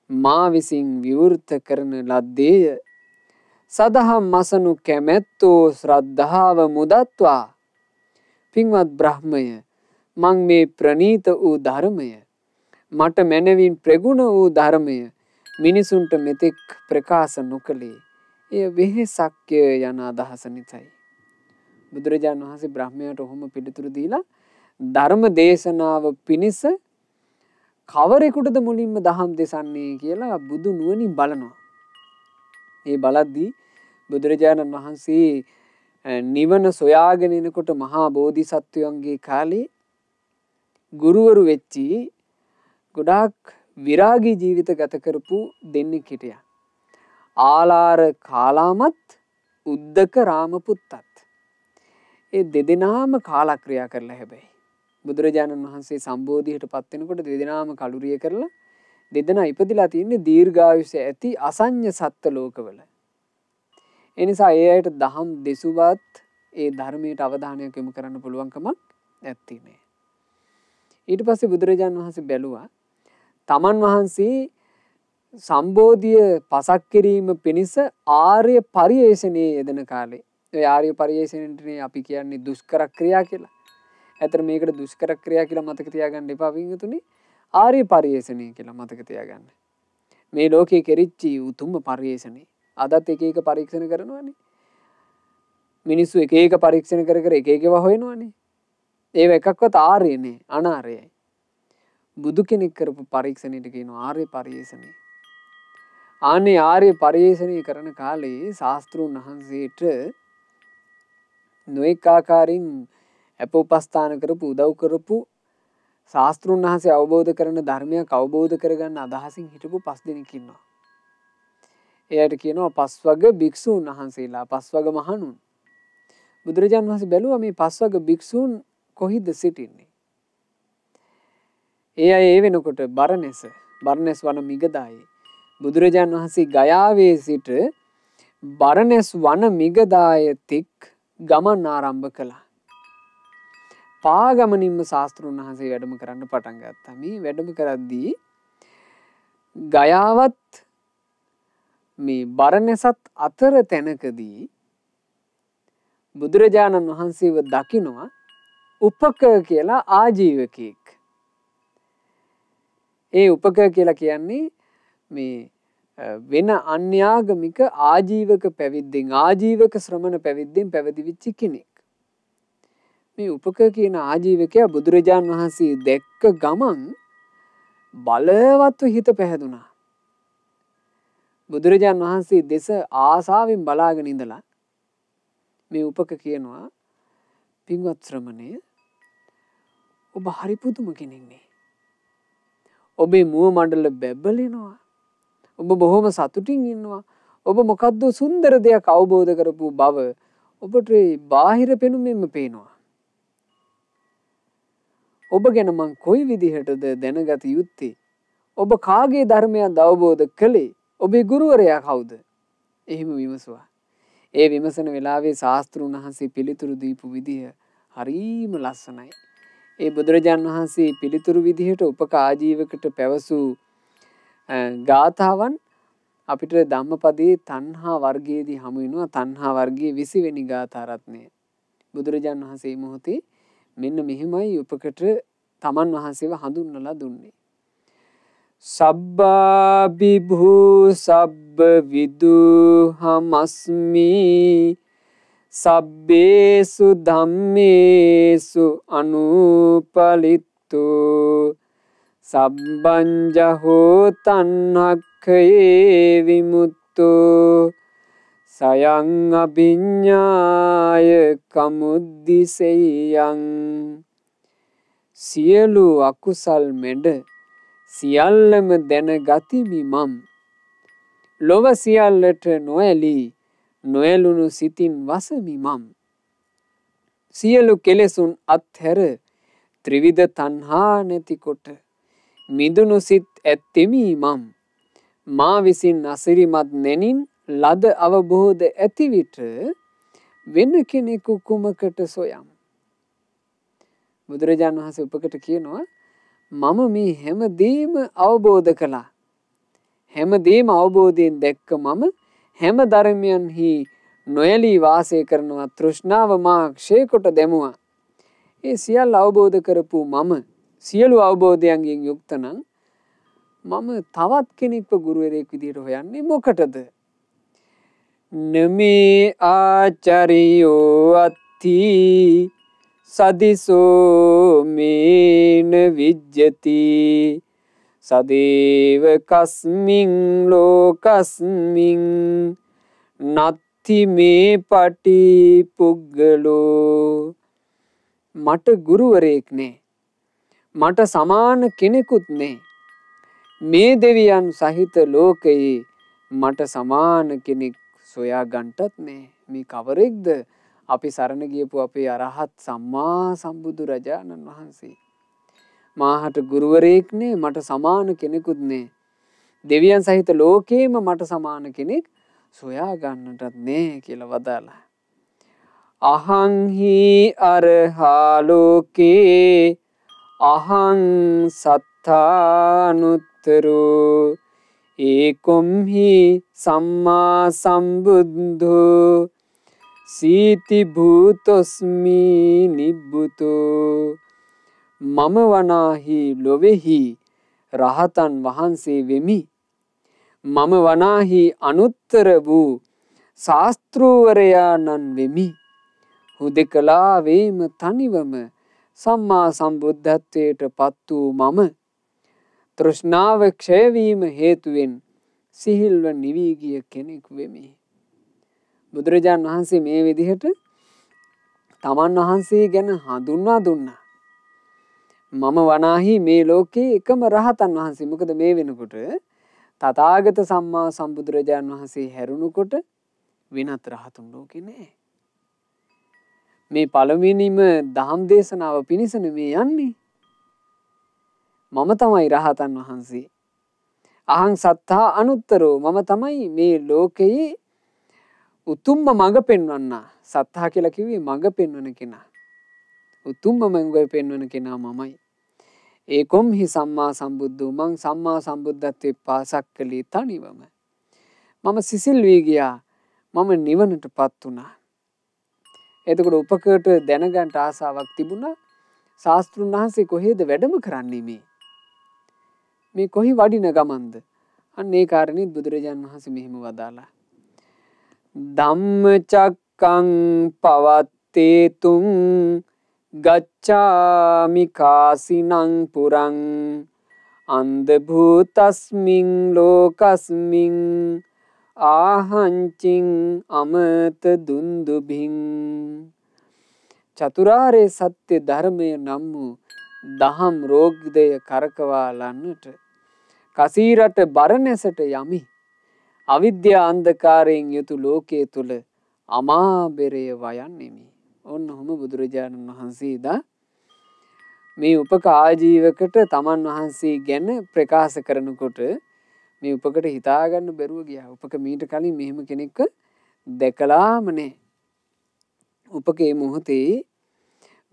මා විසින් විවෘත කරන ලද්දේය. සදහම් මසනු කැමැත්තෝ ශ්‍රද්ධාව මුදත්වා. පින්වත් බ්‍රහ්මය, මං මේ ප්‍රනීත වූ ධර්මය, මට මැනවින් ප්‍රගුණ වූ ධර්මය මිනිසුන්ට මෙතෙක් ප්‍රකාශ නොකළේ එය වෙහෙසක්ය යන අදහස නිසයි. බුදුරජාණන් වහන්සේ බ්‍රහ්මයාට ඔහොම පිළිතුරු දීලා ධර්ම දේශනාව පිණිස කවරෙකුටද මුලින්ම දහම් දෙසන්නේ කියලා බුදු නුවණින් බලනවා. ඒ බලද්දී බුදුරජාණන් වහන්සේ නිවන සොයාගෙන එනකොට මහා බෝධිසත්වයන්ගේ කාලේ ගුරුවරු වෙච්චි ගොඩාක් විරාගී ජීවිත ගත කරපු දෙන්නෙක් හිටියා. ආලාර කාලාමත් උද්දක රාමපුත්තත්. ඒ දෙදෙනාම කාලක්‍රියා කරලා හැබැයි බුදුරජාණන් වහන්සේ සම්බෝධියට පත් වෙනකොට දෙදෙනාම කලුරිය කරලා දෙදෙනා ඉපදිලා තින්නේ දීර්ඝායුෂ ඇති අසඤ්ඤ සත්ත්ව ලෝකවල. ඒ නිසා ඒ අයට දහම් දෙසුවත් ඒ ධර්මයට අවධානයක් යොමු කරන්න පුළුවන්කමක් නැත්තේ නෑ. ඊට පස්සේ බුදුරජාණන් වහන්සේ බැලුවා තමන් වහන්සේ සම්බෝධිය පසක් කිරීම පිණිස ආර්ය පරිේෂණයේ යෙදෙන කාලේ. ඒ ආර්ය පරිේෂණයටනේ අපි කියන්නේ දුෂ්කර ක්‍රියා කියලා. ඇතර මේකට දුෂ්කර ක්‍රියා කියලා මතක තියාගන්න එපා වින්තුනි. ආර්ය පරිේෂණය කියලා මතක තියාගන්න. මේ ලෝකේ කෙරිච්චි උතුම්ම පරිේෂණේ. අදත් එක එක පරීක්ෂණ කරනවානේ. මිනිස්සු එක එක පරීක්ෂණ කර කර එක එකව හොයනවානේ. ඒව එකක්වත් ආර්ය නේ, අනාර්යයි. බුදු කෙනෙක් කරපු පරීක්ෂණයට කියනවා ආර්ය පරිේෂණය. ආනේ ආර්ය පරිේෂණය කරන කාලේ ශාස්ත්‍රූන් වහන්සේට නොඑක ආකාරයෙන් අප උපස්ථාන කරපු උදව් කරපු ශාස්ත්‍රූන් වහන්සේ අවබෝධ කරන ධර්මයක් අවබෝධ කරගන්න අදහසින් හිටපු 5 දෙනෙක් ඉන්නවා. එයාට කියනවා පස්වග භික්ෂූන් වහන්සේලා, පස්වග මහණුන්. බුදුරජාණන් වහන්සේ බැලුවා මේ පස්වග භික්ෂූන් කොහිද සිටින්නේ? ඒ අය ඒ වෙනකොට බරණැස් වන මිගදායේ බුදුරජාණන් වහන්සේ ගයාවේ සිට බරණැස් වන මිගදාය තෙක් ගමන් ආරම්භ කළා. පාගමනින්ම ශාස්ත්‍රූන් වහන්සේ වැඩම කරන්න පටන් ගත්තා. මේ වැඩම කරද්දී ගයාවත් මේ බරණැසත් අතර තැනකදී බුදුරජාණන් වහන්සේව දකිනවා උපක කියලා ආජීවකෙක්. ඒ උපක කියලා කියන්නේ මේ වෙන අන්‍යාගමික ආජීවක පැවිද්දෙන්, ආජීවක ශ්‍රමණ පැවිද්දෙන් පැවිදි වෙච්ච කෙනෙක්. මේ උපක කියන ආජීවකයා බුදුරජාණන් වහන්සේ දැක්ක ගමන් බලවත්ව හිත පැහැදුනා. බුදුරජාණන් වහන්සේ දෙස ආසාවෙන් බලාගෙන ඉඳලා මේ උපක කියනවා, පින්වත් ශ්‍රමණය, ඔබ හරි පුදුම කෙනෙක්නේ. ඔබේ මුව මණ්ඩල බැබලෙනවා. ඔබ බොහොම සතුටින් ඉන්නවා. ඔබ මොකද්ද සුන්දර දෙයක් අවබෝධ කරපු බව ඔබට බාහිර පෙනුමෙන්ම පේනවා. ඔබ ගැන මං කොයි විදිහටද දැනගත යුත්තේ? ඔබ කාගේ ධර්මයක්ද අවබෝධ කළේ? ඔබේ ගුරුවරයා කවුද? එහෙම විමසුවා. ඒ විමසන වෙලාවේ ශාස්ත්‍රූන් වහන්සේ පිළිතුරු දීපු විදිහ හරීම ලස්සනයි. ඒ බුදුරජාණන් වහන්සේ පිළිතුරු විදිහට උපක ආජීවකට පැවසූ ගාථාවන් අපිට ධම්මපදයේ තණ්හා වර්ගයේදී හමු වෙනවා. තණ්හා වර්ගයේ 20 වෙනි ගාථා රත්නය. බුදුරජාණන් වහන්සේ මොහොතේ මෙන්න මෙහිමයි උපකට තමන් වහන්සේව හඳුන්වලා දුන්නේ. සබ්බා විභූ සබ්බ විදුහමස්මි සබ්බේසු ධම්මේසු අනුපලිත්තු සබ්බංජහෝ තණ්හක්ඛයේ විමුක්තු සයං අභිඤ්ඤාය කමුද්දිසෙයං. සියලු අකුසල් මෙඩ සියල්ලම දැනගතිමි මම්. ලොව සියල්ලට නොඇලී නොඇලුණු සිතින් වසමි මම්. සියලු කෙලෙසුන් අත්හැර ත්‍රිවිධ තණ්හා නැතිකොට මිදුණු සිත් ඇත්තෙමි මම්. මා විසින් අසිරිමත් නැනින් ලද අවබෝධ ඇති විට වෙන කෙනෙකු කුමකට සොයම්. බුදුරජාණන් වහන්සේ උපකට කියනවා, මම මේ හැමදේම අවබෝධ කළා. හැමදේම අවබෝධයෙන් දැක්ක මම හැම ධර්මයන්හි නොයලී වාසය කරනවා. තෘෂ්ණාව මා ක්ෂය කොට දැමුවා. ඒ සියල්ල අවබෝධ කරපු මම සියලු අවබෝධයන්ගෙන් යුක්ත නම් මම තවත් කෙනෙක්ව ගුරුවරයෙක් විදිහට හොයන්නේ මොකටද? නමේ ආචාරියෝ අත්ති සදිසෝ මේන විජ්ජති සදේව කස්මින් ලෝකස්මින් නත්ති මේ පටි පුග්ගලෝ. මට ගුරුවරයෙක් නෑ, මට සමාන කෙනෙකුත් නෑ. මේ දෙවියන් සහිත ලෝකයේ මට සමාන කෙනෙක් සොයා ගන්නටත් නෑ. මේ කවරෙක්ද අපි සරණ ගියපු අපේ අරහත් සම්මා සම්බුදු රජාණන් වහන්සේ. මාහට ගුරුවරයෙක් නේ, මට සමාන කෙනෙකුත් නේ. දෙවියන් සහිත ලෝකේම මට සමාන කෙනෙක් සොයා ගන්නටත් නේ කියලා වදාලා. අහං හි අරහා ලෝකේ අහං සත්තානුත්තරෝ ඒකොම් හි සම්මා සම්බුද්ධෝ සීති භූතොස්මි නිබ්බුතෝ. මම වනාහි ලොවෙහි රහතන් වහන්සේ වෙමි. මම වනාහි අනුත්තර වූ ශාස්ත්‍රූවරයාණන් වෙමි. හුදෙකලා වේම තනිවම සම්මා සම්බුද්ධත්වයට පත් වූ මම තෘෂ්ණාව ක්ෂය වීම හේතුවෙන් සිහිල්ව නිවී ගිය කෙනෙක් වෙමි. බුදුරජාණන් වහන්සේ මේ විදිහට තමන් වහන්සේ ගැන හඳුන්වා දුන්නා. මම වනාහි මේ ලෝකේ එකම රහතන් වහන්සේ. මොකද මේ වෙනකොට තථාගත සම්මා සම්බුදුරජාණන් වහන්සේ හැරුණුකොට වෙනත් රහතුන් ලෝකේ නෑ. මේ පළවෙනිම දහම් දේශනාව පිණිස මේ යන්නේ. මම තමයි රහතන් වහන්සේ. අහං සත්තා අනුත්තරෝ. මම තමයි මේ ලෝකයේ උතුම්ම මඟ පෙන්වන්නා. සත්තා කියලා කිව්වේ මඟ පෙන්වන කෙනා. උතුම්ම මඟ පෙන්වන කෙනා මමයි. ඒකොම් හි සම්මා සම්බුද්ධෝ. මං සම්මා සම්බුද්ධත්වයේ පාසක් කළේ තනිවම. මම සිසිල් වී ගියා. මම නිවනටපත් වුණා. එතකොට උපකට දැනගන්න ආසාවක් තිබුණා. ශාස්ත්‍රුන් වහන්සේ කොහෙද වැඩම කරන්නේ මේ කොහි වඩින ගමන්ද? අන්න ඒ කාරණේ බුදුරජාණන් වහන්සේ මෙහිම වදාලා. ධම්මචක්කං පවත්තේතුං ගච්ඡාමි කාසිනං පුරං අන්ධ භූතස්මින් ලෝකස්මින් ආහංචින් අමත දුන්දුභින්. චතුරාර්ය සත්‍ය ධර්මය නම් වූ දහම් රෝග්දය කරකවාලන්නට කසීරට බරණැසට යමි. අවිද්‍යා අන්ධකාරයෙන් යුතු ලෝකයේ තුල අමාබෙරය වයන්නෙමි. ඔන්න ඔහම බුදුරජාණන් වහන්සේ දා මේ උපක ආජීවකට තමන් වහන්සේ ගැන ප්‍රකාශ කරනකොට මේ උපකට හිතාගන්න බැරුව ගියා. උපක මීට කලින් මෙහෙම කෙනෙක්ව දැකලාම නැහැ. උපකේ මොහොතේ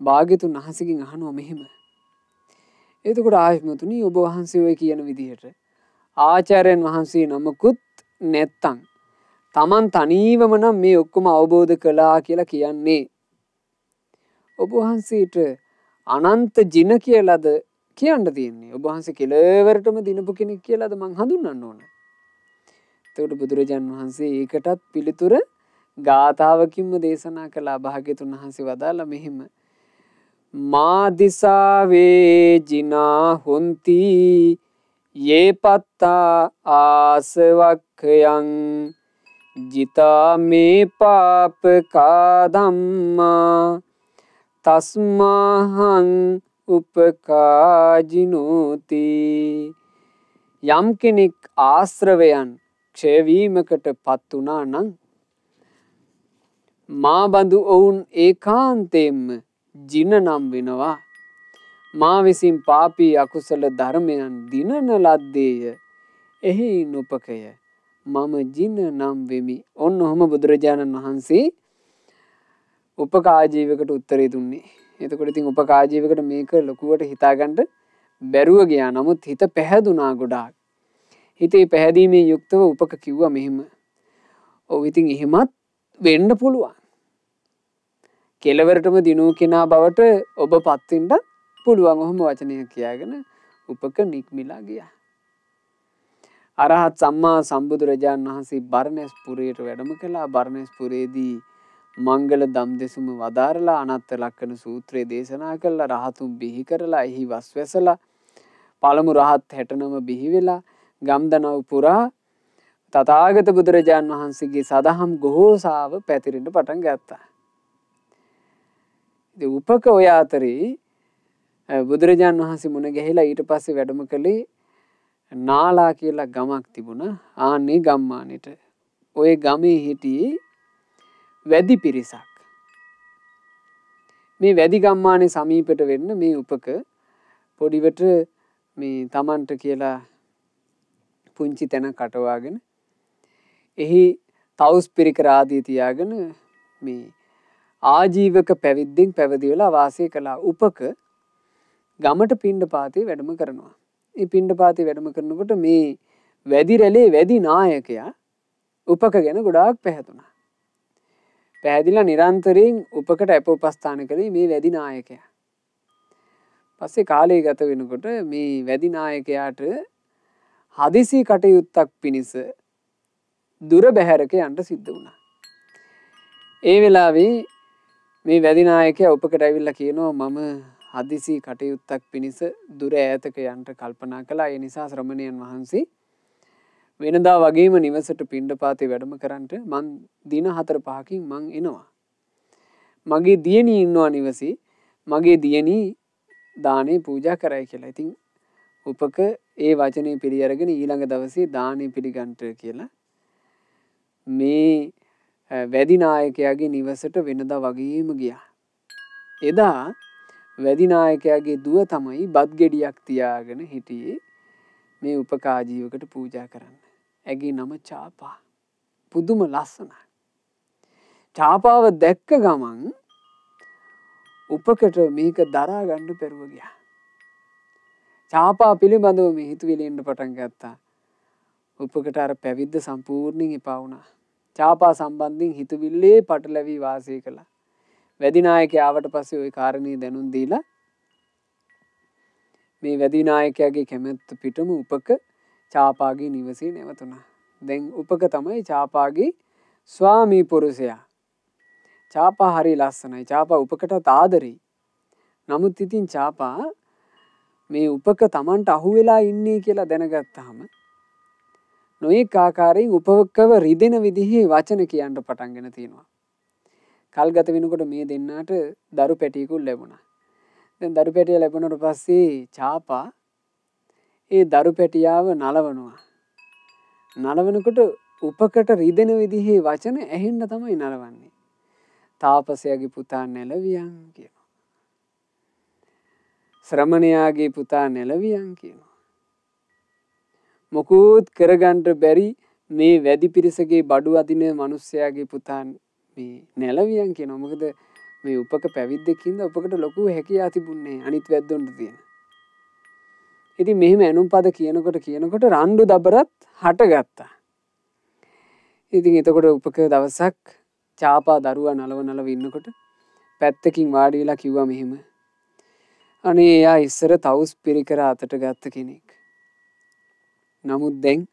භාග්‍යතුන් වහන්සේගෙන් අහනවා මෙහෙම. එතකොට ආයමතුනි ඔබ වහන්සේ ඔය කියන විදිහට ආචාර්යයන් වහන්සේ නමකුත් නැත්තම් තමන් තනීවම නම් මේ ඔක්කොම අවබෝධ කළා කියලා කියන්නේ. ඔබ වහන්සේට අනන්ත ජින කියලාද කියන්න තියෙන්නේ? ඔබ වහන්සේ කෙලවරටම දිනපු කෙනෙක් කියලාද මං හඳුන්වන්න ඕන? එතකොට බුදුරජාණන් වහන්සේ ඒකටත් පිළිතුර ගාථාවකින්ම දේශනා කළා. භාග්‍යතුන් වහන්සේ වදාලා මෙහෙම. මා දිසාවේ ජිනා හොන්ති යේ පත්තා ආසවක්ඛයන් ජිතා මේ පාපකා ධම්මා තස්මාහං උපකාජිනෝති. යම් කෙනෙක් ආශ්‍රවයන් ක්ෂය වීමකට පත් වුණා නම් මා බඳු ඔවුන් ඒකාන්තයෙන්ම ජින නම් වෙනවා. මා විසින් පාපී අකුසල ධර්මයන් දිනන ලද්දේය. එහි නුපකය මම ජින නම් වෙමි. ඔන්න ඔහම බුදුරජාණන් වහන්සේ උපකාජීවකට උත්තරේ දුන්නේ. එතකොට ඉතින් උපකාජීවකට මේක ලොකුවට හිතාගන්න බැරුව ගියා. නමුත් හිත පැහැදුනා ගොඩාක්. හිතේ පැහැදීමේ යුක්තව උපක කිව්වා මෙහෙම. ඔව් ඉතින් එහෙමත් වෙන්න පුළුවන්. කෙලවරටම දිනූ කෙනා බවට ඔබ පත් වෙන්න පුළුවන්. ඔහොම වචනයක් කියාගෙන උපක නික්මිලා ගියා. අරහත් සම්මා සම්බුදුරජාණන් වහන්සේ බරණැස් පුරයට වැඩම කළා. බරණැස් පුරයේදී මංගල දම් දෙසුම වදාරලා අනත්ත ලක්ෂණ සූත්‍රය දේශනා කළා. රහතුන් බිහි කරලා එහි වස්වැසලා පළමු රහත් 69 බිහි වෙලා ගම්දනව් පුරා තථාගත බුදුරජාණන් වහන්සේගේ සදහම් ගෝසාව පැතිරෙන්න පටන් ගත්තා. ඉතින් උපක ඔය අතරේ බුදුරජාණන් වහන්සේ මුණ ගැහිලා ඊට පස්සේ වැඩම කළේ නාලා කියලා ගමක් තිබුණා. ආන්නේ ගම්මානෙට. ওই ගමේ හිටියේ වැඩි පිරිසක්. මේ වැඩි ගම්මානේ සමීපයට වෙන්න මේ උපක පොඩිවට මේ Tamanට කියලා පුංචි තැන කටවාගෙන එහි තවුස් පිරිකර ආදී තියාගෙන මේ ආජීවක පැවිද්දෙන් පැවිදි වෙලා වාසය කළා. උපක ගමට පිණ්ඩපාතේ වැඩම කරනවා. මේ පිණ්ඩපාතේ වැඩම කරනකොට මේ වැඩි රැළේ වැඩි නායකයා උපක ගැන ගොඩාක් පැහැදුනා. පැහැදිලා නිරන්තරයෙන් උපකට අපෝපස්ථාන කළේ මේ වැඩි නායකයා. පස්සේ කාලය ගත වෙනකොට මේ වැඩි නායකයාට හදිසි කටයුත්තක් පිණිස දුර බැහැරක යන්න සිද්ධ වුණා. ඒ වෙලාවේ මේ වැඩි නායකයා උපකට ඇවිල්ලා කියනවා මම හදිසි කටයුත්තක් පිණිස දුර ඈතක යන්න කල්පනා කළා. ඒ නිසා ශ්‍රමණයන් වහන්සේ වෙනදා වගේම නිවසට පිණ්ඩපාතේ වැඩම කරන්නට මං දින 4-5කින් මං එනවා. මගේ දියණිය ඉන්නවා නිවසේ. මගේ දියණිය දානේ පූජා කරයි කියලා. ඉතින් උපක ඒ වචනේ පිළි අරගෙන ඊළඟ දවසේ දානේ පිළිගන්නට කියලා මේ වැඩි නායකයාගේ නිවසට වෙනදා වගේම ගියා. එදා වැඩි නායකයාගේ දුව තමයි බත් ගෙඩියක් තියාගෙන හිටියේ මේ උපකාජීවකට පූජා කරන්න. ඇගේ නම චාපා. පුදුම ලස්සනයි. චාපාව දැක්ක ගමන් උපකට මේක දරා ගන්න පෙරුව ගියා. චාපා පිළිබඳව මේ හිතුවිලි එන්න පටන් ගත්තා. උපකට අර පැවිද්ද සම්පූර්ණයෙන් එපා වුණා. චාපා සම්බන්ධයෙන් හිතුවිල්ලේ පටලැවි වාසය කළා. වැඩි නායකයා ආවට පස්සේ ওই කාරණේ දැනුම් දීලා මේ වැඩි නායකයාගේ කැමැත්ත පිටම උපක චාපාගේ නිවසේ නැවතුණා. දැන් උපක තමයි චාපාගේ ස්වාමී පුරුෂයා. චාපා හරි ලස්සනයි. චාපා උපකටත් ආදරෙයි. නමුත් ඉතින් චාපා මේ උපක Tamanට අහු වෙලා ඉන්නේ කියලා දැනගත්තාම නොඑක ආකාරයෙන් උපකව රිදෙන විදිහේ වචන කියන්න පටන්ගෙන තියෙනවා. කල්ගත වෙනකොට මේ දෙන්නාට දරු පැටියකුත් ලැබුණා. දැන් දරු පැටිය ලැබුණාට පස්සේ චාපා ඒ දරු පැටියාව නලවනවා. නලවනකොට උපකට රිදෙන විදිහේ වචන ඇහෙන්න තමයි නලවන්නේ. තාපසයාගේ පුතා නැලවියන් කියනවා. ශ්‍රමණයාගේ පුතා නැලවියන් කියනවා. මොකුත් කරගන්න බැරි මේ වැඩි පිරිසගේ බඩු අදින මිනිස්සයාගේ පුතා මේ නැලවියන් කියනවා. මොකද මේ උපක පැවිද්දකින්ද උපකට ලොකු හැකියාව තිබුණේ අනිත් වැද්දොන්ට තියෙන. ඉතින් මෙහෙම ඇනුම් පද කියනකොට රණ්ඩු දබරත් හටගත්තා. ඉතින් එතකොට උපක දවසක් චාපා දරුවා නලව ඉන්නකොට පැත්තකින් වාඩි වෙලා කිව්වා මෙහෙම. අනේ එයා ඉස්සර තවුස් පිරිකර අතට ගත්ත කෙනෙක්. නමුත් දැන්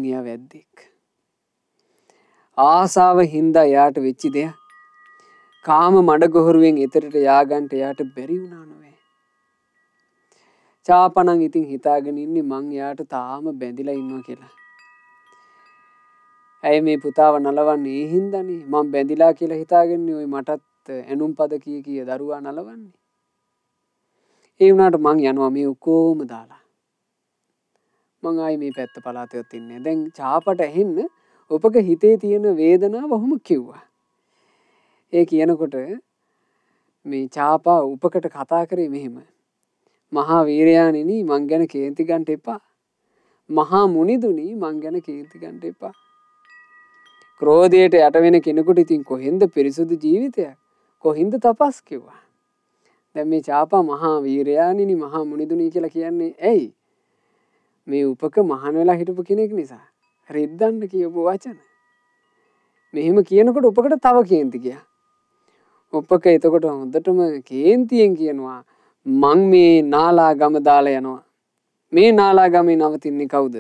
එයා වැද්දෙක්. ආසාව හින්දා එයාට වෙච්ච දෙයක්. කාම මඩගොහරුවෙන් එතරට යාගන්ට එයාට බැරි වුණා නෝවේ. චාපනං ඉතින් හිතාගෙන ඉන්නේ මං එයාට තාම බැඳිලා ඉන්නවා කියලා. ඇයි මේ පුතාව නලවන්නේ? ඒ හින්දානේ මං බැඳිලා කියලා හිතාගන්නේ. ඔය මටත් ඇනුම් පද කිය දරුවා නලවන්නේ. ඒ වුණාට මං යනවා මේ ඔක්කොම දාලා. මං ආයි මේ පැත්ත පළාතෙවත් ඉන්නේ. දැන් චාපට ඇහෙන්න උපක හිතේ තියෙන වේදනාව ඔහොම කිව්වා. ඒ කියනකොට මේ චාපා උපකට කතා කරේ මෙහෙම. මහා වීරයාණෙනි මං ගැන කේන්ති ගන්න එපා. මහා මුනිදුනි මං ගැන කේන්ති ගන්න එපා. ක්‍රෝධයට යට වෙන කෙනෙකුට ඉතින් කොහෙන්ද පිරිසුදු ජීවිතයක්? කොහින්ද තපස් කිව්වා. දැන් මේ චාපා මහා වීරයාණෙනි මහා මුනිදුනි කියලා කියන්නේ ඇයි? මේ උපක මහාන වෙලා හිටපු කෙනෙක් නිසා. රිද්දන්න කියපු වචන. මෙහෙම කියනකොට උපකට තව කේන්ති ගියා. උපක එතකොට හොඳටම කේන්තියෙන් කියනවා මං මේ නාලාගම දාලා යනවා. මේ නාලාගමේ නවතින්නේ කවුද?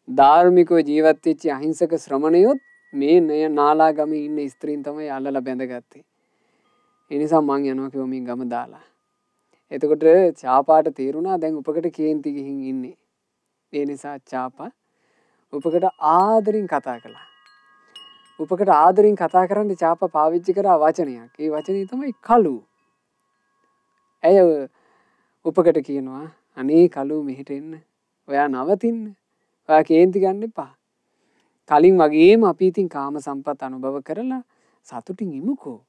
ධාර්මිකව ජීවත් වෙච්ච අහිංසක ශ්‍රමණයොත් මේ නාලාගමේ ඉන්න ස්ත්‍රීන් තමයි අල්ලලා බැඳගත්තේ. ඒ නිසා මං යනවා කිව්වා මේ ගම දාලා. එතකොට චාපාට තේරුණා දැන් උපකට කේන්ති ගිහින් ඉන්නේ. ඒ නිසා චාපා උපකට ආදරෙන් කතා කළා. උපකට ආදරෙන් කතා කරන්නේ චාපා පාවිච්චි කරා වචනයක්. ඒ වචනේ තමයි කලු. ඇය උපකට කියනවා අනේ කලු මෙහෙට එන්න. ඔයා නවතින්න. ඔයා කේන්ති ගන්න එපා. කලින් වගේම අපි ඉතින් කාම සම්පත් අනුභව කරලා සතුටින් ඉමුකෝ.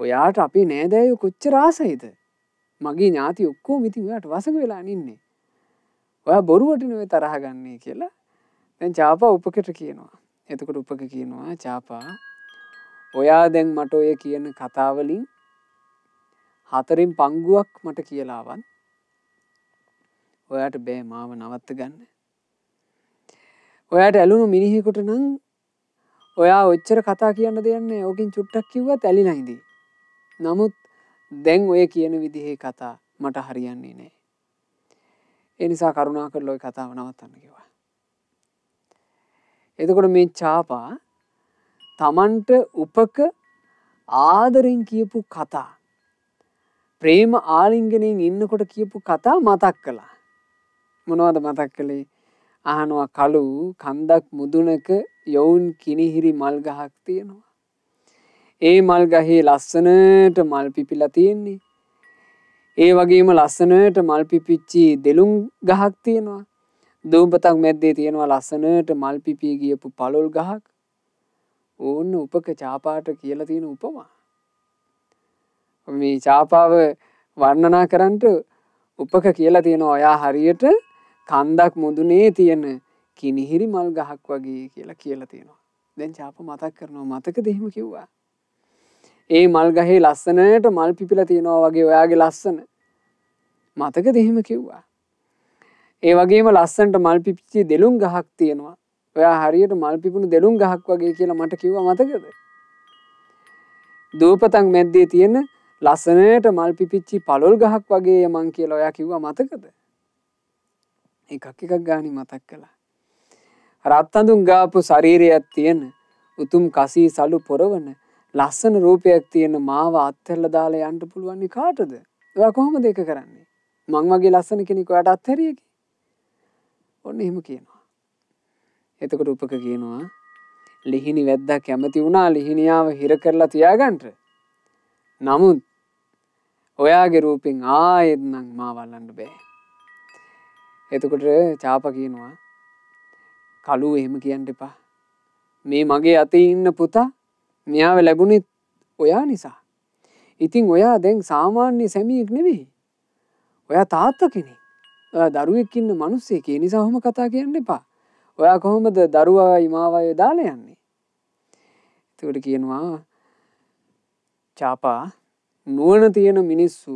ඔයාට අපි නෑදෑයෝ කොච්චර ආසයිද? මගේ ඥාති ඔක්කොම ඉතින් ඔයාට වසඟ වෙලා ඉන්නේ. ඔයා බොරුවට නෙවෙයි තරහ ගන්නේ කියලා. දැන් චාපා උපකට කියනවා. එතකොට උපක කියනවා චාපා ඔයා දැන් මට ඔය කියන කතාවලින් 4න් පංගුවක් මට කියලාවත් ඔයාට බෑ මාව නවත්ත ගන්න. ඔයාට ඇලුණු මිනිහෙකුට නම් ඔයා ඔච්චර කතා කියන්න දෙයක් නෑ. ඕකෙන් චුට්ටක් කිව්වත් ඇලිලා ඉඳී. නමුත් දැන් ඔය කියන විදිහේ කතා මට හරියන්නේ නෑ. ඒ නිසා කරුණාකරලා ඔය කතාව නවත්තන්න කිව්වා. එතකොට මේ චාපා තමන්ට උපක ආදරෙන් කියපු කතා ප්‍රේම ආලිංගනයෙන් ඉන්නකොට කියපු කතා මතක් කළා. මොනවද මතක් කළේ? අහනවා කළු කන්දක් මුදුනක යවුන් කිනිහිරි මල් ගහක් තියෙනවා. ඒ මල් ගහේ ලස්සනට මල් පිපිලා තියෙන්නේ. ඒ වගේම ලස්සනට මල් පිපිච්චි දෙලුම් ගහක් තියෙනවා. දූපතක් මැද්දේ තියෙනවා ලස්සනට මල් පිපී ගියපු පළොල් ගහක්. ඕන්න උපක චාපාට කියලා තියෙන උපමා. මේ චාපාව වර්ණනා කරන්නට උපක කියලා තියෙනවා ඔයා හරියට කන්දක් මුදුනේ තියෙන කිනිහිරි මල් ගහක් වගේ කියලා තියෙනවා. දැන් චාපා මතක් කරනවා මතකද එහෙම කිව්වා. ඒ මල් ගහේ ලස්සනට මල් පිපිලා තියෙනවා වගේ ඔයාගේ ලස්සන මතකද එහෙම කිව්වා. ඒ වගේම ලස්සනට මල් පිපිච්ච දෙලුම් ගහක් තියෙනවා. ඔයා හරියට මල් පිපුණු දෙලුම් ගහක් වගේ කියලා මට කිව්වා මතකද? දූපතක් මැද්දේ තියෙන ලස්සනට මල් පිපිච්ච පළොල් ගහක් වගේ මං කියලා ඔයා කිව්වා මතකද? එකක් ගානේ මතක් කළා. රත් අඳුන් ගාපු ශරීරයක් තියෙන උතුම් කසී සලු පොරවන ලස්සන රූපයක් තියෙන මාව අත්හැරලා දාලා යන්න පුළුවන් කාටද? ඔයා කොහොමද ඒක කරන්නේ? මං වගේ ලස්සන කෙනෙක් ඔයාට අත්හැරියකි. ඔන්න එහෙම කියනවා. එතකොට උපක කියනවා ලිහිණි වැද්දා කැමති වුණා ලිහිණියාව හිර කරලා තියාගන්න. නමුත් ඔයාගේ රූපෙන් ආයෙත් නම් මාව අල්ලන්න බෑ. එතකොට චාපා කියනවා කලු එහෙම කියන්න එපා. මේ මගේ අතේ ඉන්න පුතා මෙයාව ලැබුණේ ඔයා නිසා. ඉතින් ඔයා දැන් සාමාන්‍ය සැමියෙක් නෙවෙයි. ඔයා තාත්තා කෙනෙක්. ඔයා දරුවෙක් ඉන්න මිනිස්සෙක්. ඒ නිසා ඔහොම කතා කියන්න එපා. ඔයා කොහොමද දරුවා ඉමාවය දාලා යන්නේ? එතකොට කියනවා චාපා නුවණ තියෙන මිනිස්සු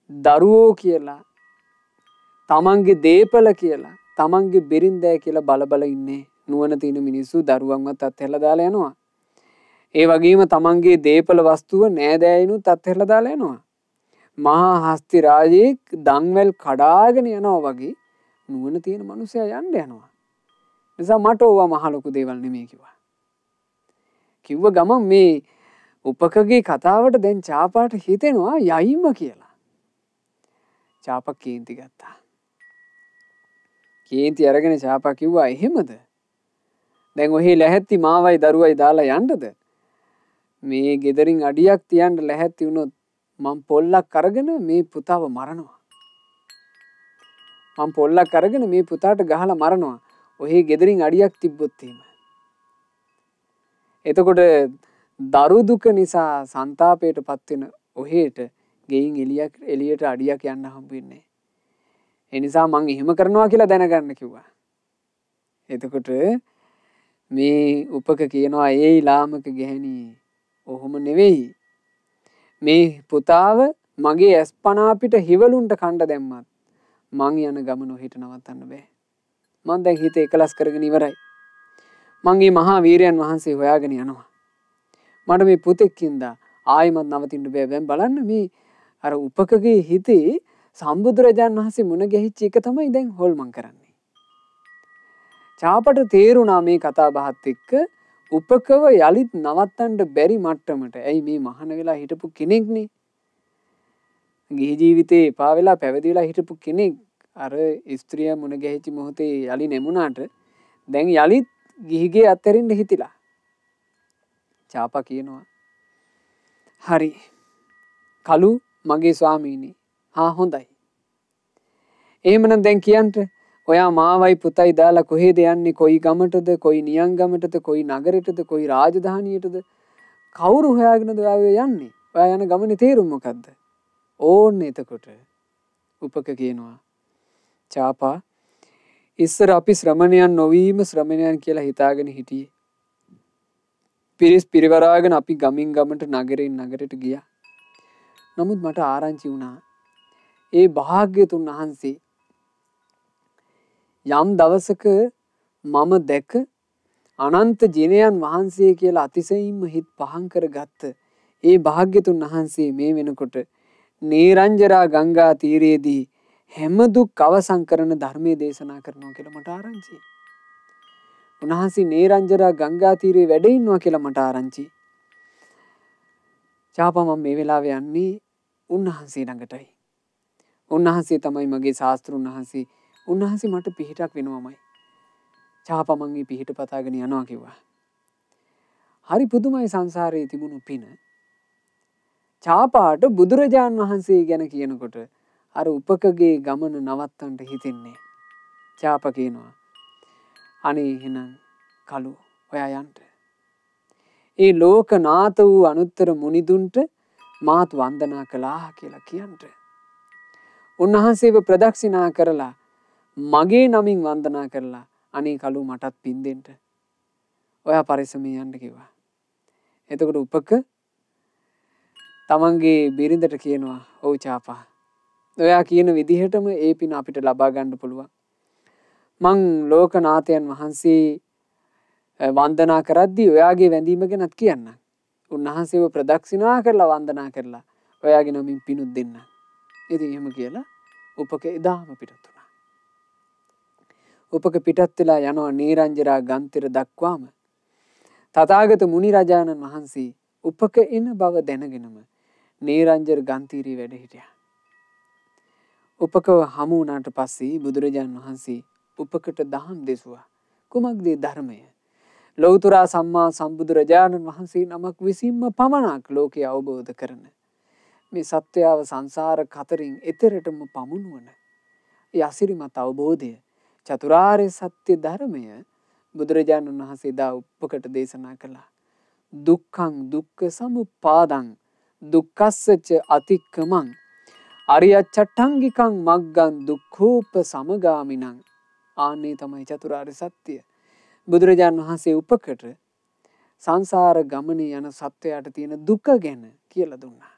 දරුවෝ කියලා තමන්ගේ දීපල කියලා තමන්ගේ බිරින්දෑ කියලා බල ඉන්නේ. නුවණ තියෙන මිනිස්සු දරුවන්වත් අත්හැරලා දාලා යනවා. ඒ වගේම තමන්ගේ දීපල වස්තුව නෑදෑයිනුත් අත්හැරලා දාලා යනවා. මහා හස්ති රාජෙක් දන්වැල් කඩාගෙන යනවා වගේ නුවණ තියෙන මිනිසයා යන්න යනවා. නිසා මට ඕවා මහ ලොකු දේවල් නෙමෙයි කිව්වා. කිව්ව ගමන් මේ උපකගේ කතාවට දැන් චාපාට හිතෙනවා යයිම කියලා. චාපා කේන්ති ගත්තා. කේන්ති අරගෙන චාපා කිව්වා එහෙමද? දැන් ඔහේ ලැහැත්ති මාවයි දරුවයි දාලා යන්නද? මේ ගෙදරින් අඩියක් තියන්න ලැහැත්ති වුණොත් මම පොල්ලක් අරගෙන මේ පුතාව මරනවා. මම පොල්ලක් අරගෙන මේ පුතාට ගහලා මරනවා. ඔහේ ගෙදරින් අඩියක් තිබ්බොත් එහෙම. එතකොට දරු දුක නිසා ਸੰతాපයටපත් වෙන ඔහේට ගෙයින් එළියට අඩියක් යන්න හම්බ වෙන්නේ. ඒ නිසා මං එහෙම කරනවා කියලා දැනගන්න කිව්වා. එතකොට මේ උපක කියනවා ඒ ලාමක ගැහණි ඔහොම නෙවෙයි. මේ පුතාව මගේ ඇස්පනා පිට හිවලුන්ට කණ්ඩ දැම්මත් මං යන ගමන ඔහෙට නවත්තන්න බෑ. මං දැන් හිත එකලස් කරගෙන ඉවරයි. මංගේ මහා වීරයන් වහන්සේ හොයාගෙන යනවා. මට මේ පුතෙක් ඉඳා ආයිමත් නවතින්න බෑ. දැන් බලන්න මේ අර උපකගේ හිතේ සම්බුදුරජාන් වහන්සේ මුණ ගැහිච්ච එක තමයි දැන් හොල්මන් කරන්නේ. චාපට තේරුණා මේ කතා බහත් එක්ක උපකව යලිත් නවත්තන්න බැරි මට්ටමට. ඇයි මේ මහාන වෙලා හිටපු කෙනෙක්නේ. ගිහි ජීවිතේ එපා වෙලා පැවිදි වෙලා හිටපු කෙනෙක් අර ස්ත්‍රිය මුණ ගැහිච්ච මොහොතේ යලි නෙමුණාට දැන් යලිත් ගිහිගේ අත්හැරින්න හිතිලා. චාපා කියනවා හරි කලු මගේ ස්වාමීනි. හා හොඳයි. එහෙමනම් දැන් කියන්න ඔයා මාවයි පුතයි දාලා කොහෙද යන්නේ? කොයි ගමටද? කොයි නියංගමටද? කොයි නගරෙටද? කොයි රාජධානියටද? කවුරු හොයාගෙනද ඔයා යන්නේ? ඔයා යන ගමනේ තේරුම මොකද්ද? ඕන්න එතකොට උපක කියනවා චාපා ඉස්සර අපි ශ්‍රමණයන් නොවීම ශ්‍රමණයන් කියලා හිතාගෙන හිටියේ. පිරිස් පිරිවරාගෙන අපි ගමින් ගමට නගරෙන් නගරයට ගියා. නමුත් මට ආරංචි වුණා ඒ භාග්‍යතුන් වහන්සේ යම් දවසක මම දැක අනන්ත ජිනයන් වහන්සේ කියලා අතිශයින්ම හිත් පහන් කරගත්ත ඒ භාග්‍යතුන් වහන්සේ මේ වෙනකොට නීරංජරා ගංගා තීරයේදී හැම දුක් අවසන් කරන ධර්මයේ දේශනා කරනවා කියලා මට ආරංචි. උන්වහන්සේ නීරංජරා ගංගා තීරයේ වැඩ ඉන්නවා කියලා මට ආරංචි. චාපා මම මේ වෙලාවේ යන්නේ උන්වහන්සේ ළඟටයි. උන්වහන්සේ තමයි මගේ ශාස්ත්‍රුන් වහන්සේ. උන්වහන්සේ මට පිහිටක් වෙනවමයි. චාපා මං මේ පිහිට පතාගෙන යනවා කිව්වා. හරි පුදුමයි සංසාරයේ තිබුණු පින. චාපාට බුදුරජාන් වහන්සේ ගැන කියනකොට අර උපකගේ ගමන නවත්තන්න හිතෙන්නේ. චාපා කියනවා අනේ එහෙනම් කලු ඔයා යන්න. ඒ ලෝකනාත වූ අනුත්තර මුනිදුන්ට මාත් වන්දනා කළා කියලා කියන්න. උන්වහන්සේව ප්‍රදක්ෂිනා කරලා මගේ නමින් වන්දනා කරලා අනේ කලු මටත් පින් දෙන්න. ඔයා පරිස්සමෙන් යන්න කිව්වා. එතකොට උපක තමන්ගේ බිරිඳට කියනවා ඔව් චාපා. ඔයා කියන විදිහටම ඒ පින අපිට ලබා ගන්න පුළුවන්. මං ලෝකනාථයන් වහන්සේ වන්දනා කරද්දී ඔයාගේ වැඳීම ගැනත් කියන්න. උන්වහන්සේව ප්‍රදක්ෂිනා කරලා වන්දනා කරලා ඔයාගේ නමින් පිනුත් දෙන්න. ඉතින් එහෙම කියලා උපක එදාම පිටත් වුණා. උපක පිටත් වෙලා යනවා නීරංජරා ගන්තිර දක්වාම තථාගත මුනි රජාණන් වහන්සේ උපක එන බව දැනගෙනම නීරංජර ගන්තිරේ වැඩ හිටියා. උපකව හමු වුණාට පස්සේ බුදුරජාණන් වහන්සේ උපකට දහම් දෙසුවා. කුමක්ද ධර්මය? ලෞතර සම්මා සම්බුදුරජාණන් වහන්සේ නමක් විසින්ම පමණක් ලෝකය අවබෝධ කරන මේ සත්‍යව සංසාර කතරින් එතරටම පමුණුවන ඒ අසිරිමත් අවබෝධය චතුරාර්ය සත්‍ය ධර්මය බුදුරජාණන් වහන්සේ දා උපකට දේශනා කළා. දුක්ඛං දුක්ඛ සමුප්පාදං දුක්ඛස්සච අතික්කමං අරියච්ඡට්ඨංගිකං මග්ගං දුක්ඛෝප සමගාමිනං. ආන්නේ තමයි චතුරාර්ය සත්‍ය. බුදුරජාණන් වහන්සේ උපකට සංසාර ගමනේ යන සත්වයාට තියෙන දුක ගැන කියලා දුන්නා.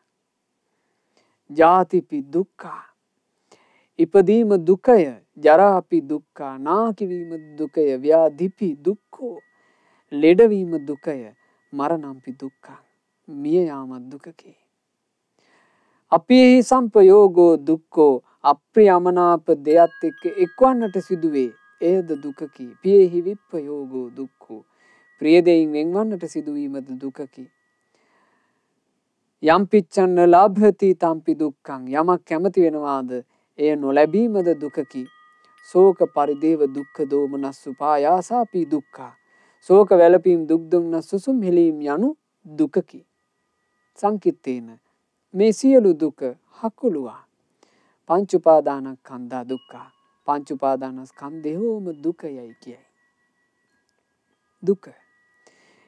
ජාතිපි දුක්ඛා ඉපදීම දුකය, ජරාපි දුක්ඛා නාකිවීම දුකය, ව්‍යාධිපි දුක්ඛෝ ලෙඩවීම දුකය, මරණම්පි දුක්ඛං මිය යාම දුකකි. අපේහි සම්පයෝගෝ දුක්ඛෝ අප්‍රියමනාප දෙයත් එක්ක එක්වන්නට සිදුවේ එයද දුකකි. පියෙහි විප්පයෝගෝ දුක්ඛෝ ප්‍රිය දෙයින් වෙන්වන්නට සිදුවීමද දුකකි. යම් පිච්ඡන්න ලබ්ධති තම්පි දුක්ඛං යමක් කැමති වෙනවාද එය නොලැබීමද දුකකි. ශෝක පරිදේව දුක්ඛ දෝමනස් උපායාසාපි දුක්ඛා ශෝක වැළපීම් දුක් දුම්නස් සුසුම් හෙලීම් යනු දුකකි. සංකිට්ඨේන මේ සියලු දුක හකුලුවා පංච උපාදානස්කන්ධා දුක්ඛා පංච උපාදානස්කන්ධයෝම දුකයයි කියයි. දුක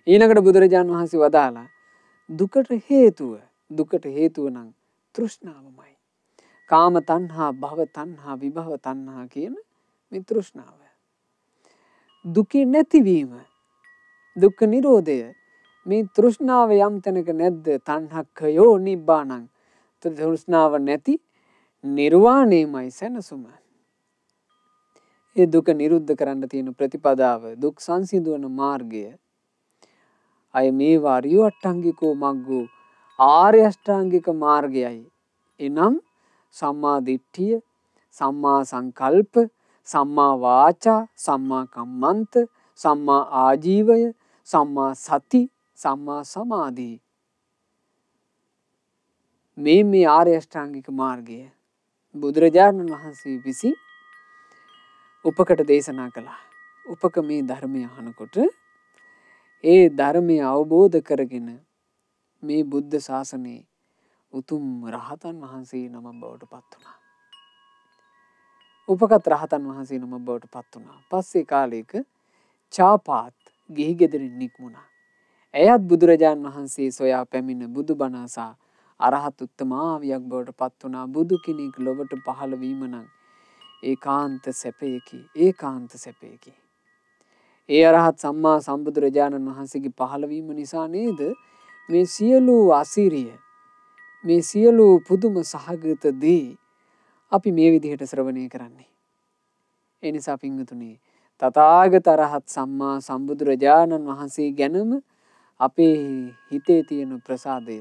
ඊළඟට බුදුරජාණන් වහන්සේ වදාලා දුකට හේතුව නම් තෘෂ්ණාවමයි. කාම තණ්හා භව තණ්හා විභව තණ්හා කියන මේ තෘෂ්ණාව. දුකේ නැතිවීම දුක්ඛ නිරෝධය මේ තෘෂ්ණාව යම් තැනක නැද්ද තණ්හක්ඛයෝ නිබ්බාණං. තෘෂ්ණාව නැති නිර්වාණයමයි සැනසුම. ඒ දුක නිරුද්ධ කරන්න තියෙන ප්‍රතිපදාව දුක් සංසිඳවන මාර්ගය අය මේ වාරියෝ අට්ඨංගිකෝ මග්ගෝ ආර්ය අෂ්ටාංගික මාර්ගයයි. එනම් සම්මා දිට්ඨිය, සම්මා සංකල්ප, සම්මා වාචා, සම්මා කම්මන්ත, සම්මා ආජීවය, සම්මා සති, සම්මා සමාධි. මේ ආර්ය අෂ්ටාංගික මාර්ගය බුදුරජාණන් වහන්සේ විසින් උපකට දේශනා කළා. උපක මේ ධර්මය අහනකොට ඒ ධර්මය අවබෝධ කරගෙන මේ බුද්ධ ශාසනයේ උතුම් රහතන් වහන්සේ නමක් බවට පත් වුණා. උපකත් රහතන් වහන්සේ නමක් බවට පත් වුණා. පස්සේ කාලයක චාපාත් ගිහි ගෙදරින් නික්මුණා. එයත් බුදුරජාන් වහන්සේ සොයා පැමිණ බුදුබණ අසා අරහත් උත්තමාවියක් බවට පත් වුණා. බුදු කෙනෙක් ලොවට පහළ වීම නම් ඒකාන්ත සැපයකි. ඒකාන්ත සැපයකි. ඒ අරහත් සම්මා සම්බුදුරජාණන් වහන්සේගේ පහළවීම නිසා නේද මේ සියලු අසිරිය, මේ සියලු පුදුම සහගත දේ අපි මේ විදිහට ශ්‍රවණය කරන්නේ. ඒ නිසා පින්වතුනි, තථාගත අරහත් සම්මා සම්බුදුරජාණන් වහන්සේ ගැනම අපේ හිතේ තියෙන ප්‍රසාදය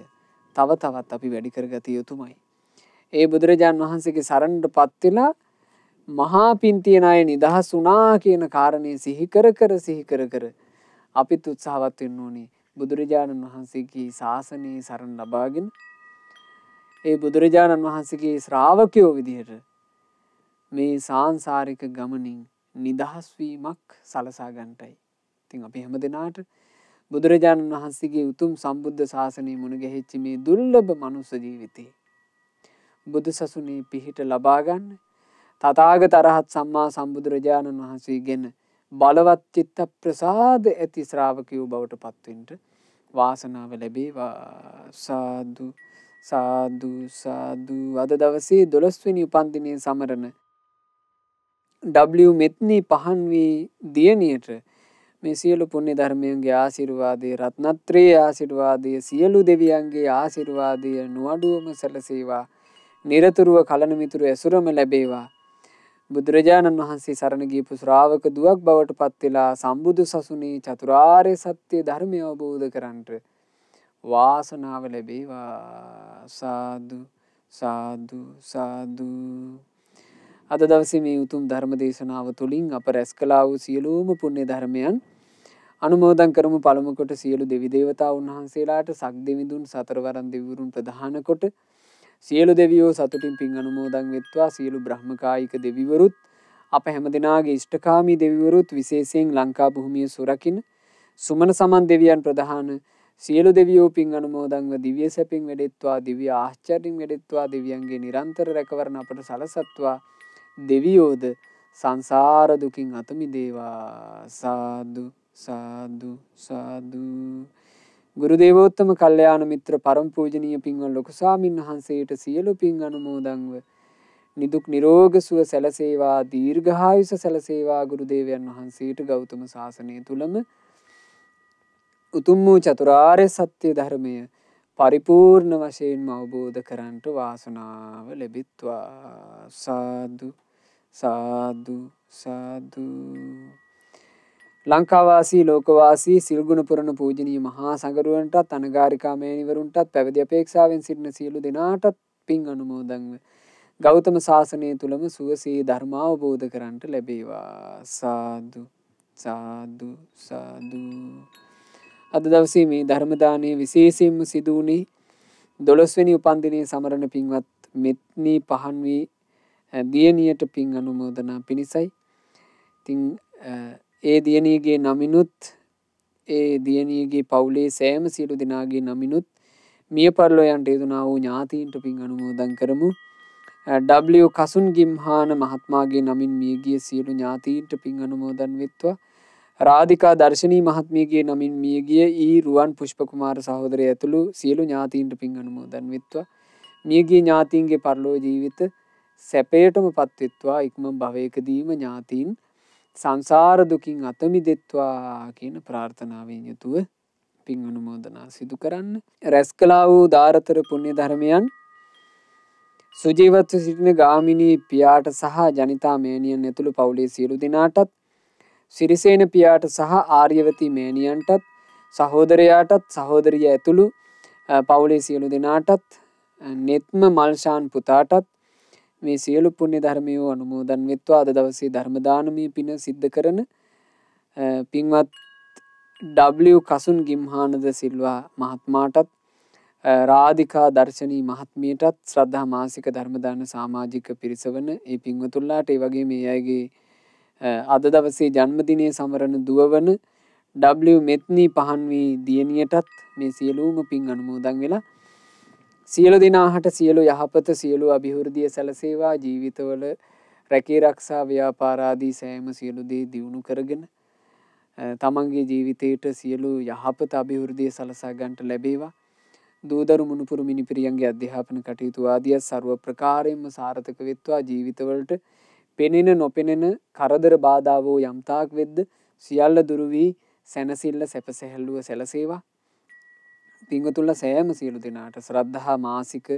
තව තවත් අපි වැඩි කරගත යුතුමයි. ඒ බුදුරජාණන් වහන්සේගේ සරණටපත් වෙලා මහා පින් තියන අය නිදහස් වුණා කියන කාරණේ සිහි කර කර අපිත් උත්සාහවත් වෙන්න ඕනේ බුදුරජාණන් වහන්සේගේ ශාසනයේ සරණ ලබාගෙන ඒ බුදුරජාණන් වහන්සේගේ ශ්‍රාවකයෝ විදිහට මේ සාංශාරික ගමනින් නිදහස් වීමක් සලසා ගන්නටයි. ඉතින් අපි හැමදෙනාට බුදුරජාණන් වහන්සේගේ උතුම් සම්බුද්ධ ශාසනයේ මුණ ගැහිච්ච මේ දුර්ලභ මනුස්ස ජීවිතේ බුදු සසුනේ පිහිට ලබා ගන්න තථාගත අරහත් සම්මා සම්බුදුරජාණන් වහන්සේගෙන බලවත් චිත්ත ප්‍රසාද ඇති ශ්‍රාවකයෝ බවට පත්වෙන්න වාසනාව ලැබේවා. සාදු සාදු සාදු. අද දවසේ 12 වෙනි උපන්දිනයේ සමරන W මෙත්නි පහන්වී දියණියට මේ සියලු පුණ්‍ය ධර්මයන්ගේ ආශිර්වාදය, රත්නත්‍රයේ ආශිර්වාදය, සියලු දෙවියන්ගේ ආශිර්වාදය නොඅඩුවම සැලසේවා. නිරතුරුව කලන මිතුරු ඇසුරම ලැබේවා. බුදුරජාණන් වහන්සේ සරණ ගියපු ශ්‍රාවක දුවක් බවට පත් වෙලා සම්බුදු සසුනේ චතුරාර්ය සත්‍ය ධර්මය අවබෝධ කරන්ට වාසනාව ලැබේවා. සාදු සාදු සාදු. අද දවසේ මේ උතුම් ධර්ම දේශනාව තුළින් අප රැස් කළා වූ සියලුම පුණ්‍ය ධර්මයන් අනුමෝදන් කරමු. පළමු කොට සියලු දෙවි දේවතාවුන් වහන්සේලාට සක් දෙවිඳුන් සතරවරන් දෙවිවරුන් ප්‍රධාන කොට සියලු දෙවියෝ සතුටින් පින් අනුමෝදන් වෙත්වා. සියලු බ්‍රහ්මකායික දෙවිවරුත් අප හැමදෙනාගේ ඉෂ්ඨකාමී දෙවිවරුත් විශේෂයෙන් ලංකා භූමිය සුරකින්න සුමන සමන් දෙවියන් ප්‍රධාන සියලු දෙවියෝ පින් අනුමෝදන්ව දිව්‍ය සැපින් වැඩෙත්වා. දිව්‍ය ආශ්චර්යින් වැඩෙත්වා. දෙවියන්ගේ නිරන්තර රැකවරණ අපට සලසත්වා. දෙවියෝද සංසාර දුකින් අත මිදේවා. සාදු සාදු සාදු. ගුරු දේවෝත්තම කල්යාණ මිත්‍ර පරම පූජනීය පින්වත් ලොකු ස්වාමීන් වහන්සේට සියලු පින් අනුමෝදන්ව නිදුක් නිරෝග සුව සැලසේවා. දීර්ඝායුෂ සැලසේවා. ගුරු දේවයන් වහන්සේට ගෞතම ශාසනය තුලම උතුම් වූ චතුරාර්ය සත්‍ය ධර්මය පරිපූර්ණ වශයෙන්ම අවබෝධ කරන්ට වාසනාව ලැබෙත්වා. සාදු සාදු සාදු. ලංකාවාසී ලෝකවාසී සිල්ගුණ පුරණ පූජනීය මහා සංඝරුවන්ටත් අනගාരികා මෑණිවරුන්ටත් පැවිදි අපේක්ෂාවෙන් සිටින සියලු දෙනාටත් පින් අනුමෝදන්ව ගෞතම ශාසනය තුලම සුවසේ ධර්ම අවබෝධ කරන්ට ලැබේවා. සාදු සාදු සාදු. අද දවසේ මේ ධර්ම දානය විශේෂයෙන්ම සිදු වුණේ 12 වෙනි උපන්දිනයේ සමරන පින්වත් මෙත්නි පහන්වී දියණියට පින් අනුමෝදනා පිණිසයි. ඉතින් ඒ දියණියගේ නමිනුත් ඒ දියණියගේ පවුලේ සෑම සියලු දෙනාගේ නමිනුත් මිය පරලෝ යන්ට යෙදුනා වූ ඥාතීන්ට පින් අනුමෝදන් කරමු. W කසුන් ගිම්හාන මහත්මයාගේ නමින් මියගිය සියලු ඥාතීන්ට පින් අනුමෝදන් වෙත්වා. රාධිකා දර්ශනී මහත්මියගේ නමින් මියගිය ඊ රුවන් පුෂ්ප කුමාර සහෝදරය ඇතුළු සියලු ඥාතීන්ට පින් අනුමෝදන් වෙත්වා. මියගිය ඥාතීන්ගේ පරලෝ ජීවිත සැපයටම පත්වෙත්වා. ඉක්ම භවයකදීම ඥාතීන් සංසාර දුකින් අත මිදෙත්වා කියන ප්‍රාර්ථනාවෙන් යුතුව පින් අනුමෝදනා සිදු කරන්න. රැස් කළා වූ දාරතර පුණ්‍ය ධර්මයන් සුජීවත්ව සිටින ගාමිණී පියාට සහ ජනිතා මෑණියන් ඇතුළු පවුලේ සියලු දෙනාටත් සිරිසේන පියාට සහ ආර්යවතී මෑණියන්ටත් සහෝදරයාටත් සහෝදරිය ඇතුළු පවුලේ සියලු දෙනාටත් නෙත්ම මල්ෂාන් පුතාටත් මේ සියලු පුණ්‍ය ධර්මයෝ අනුමෝදන් වෙත්වා. අද දවසේ ධර්ම දානමය පින සිද්ධ කරන පින්වත් W කසුන් ගිම්හානද සිල්වා මහත්මයාටත් රාධිකා දර්ශනී මහත්මියටත් ශ්‍රද්ධා මාසික ධර්ම දාන සමාජික පිරිසවන ඒ පින්වතුන්ලාට ඒ වගේ මේ අයගේ අද දවසේ ජන්මදිනයේ සමරන දුවවන W මෙත්නි පහන්වී දියණියටත් මේ සියලුම පින් අනුමෝදන් වෙලා සියලු දෙනාට සියලු යහපත සියලු අභිවෘද්ධිය සැලසේවා. ජීවිතවල රැකී රක්ෂා ව්‍යාපාර ආදී සෑම සියලු දේ දියුණු කරගෙන තමන්ගේ ජීවිතයට සියලු යහපත අභිවෘද්ධිය සලසා ගන්නට ලැබේවා. දූදරු මුණුපුරු මිනිපිරියන්ගේ අධ්‍යාපන කටයුතු ආදිය ਸਰව ප්‍රකාරයෙන්ම සාර්ථක වෙත්වා. ජීවිතවලට පෙනෙන නොපෙනෙන කරදර බාධාවෝ යම්තාක් වෙද්ද සියල්ල දුරු වී සැනසෙල්ල සැපසැහැල්ලුව සැලසේවා. පින්වතුන්ලා සෑම සියලු දෙනාට ශ්‍රද්ධා මාසික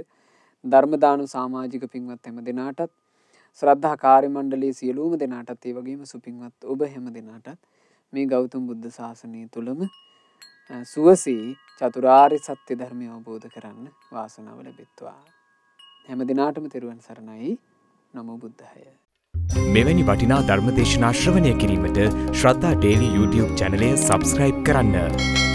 ධර්මදානු සමාජික පින්වත් හැම දෙනාටත් ශ්‍රද්ධා කාර්ය මණ්ඩලයේ සියලුම දෙනාටත් ඒ වගේම සුපින්වත් ඔබ හැම දෙනාටත් මේ ගෞතම බුද්ධ ශාසනය තුලම සුවසේ චතුරාර්ය සත්‍ය ධර්මය අවබෝධ කරන්න වාසනාව ලැබෙත්වා. හැම දිනාටම තෙරුවන් සරණයි. නමෝ බුද්ධාය. මෙවැනි වටිනා ධර්ම දේශනා ශ්‍රවණය කිරීමට ශ්‍රද්ධා ඩේලි YouTube චැනලය සබ්ස්ක්‍රයිබ් කරන්න.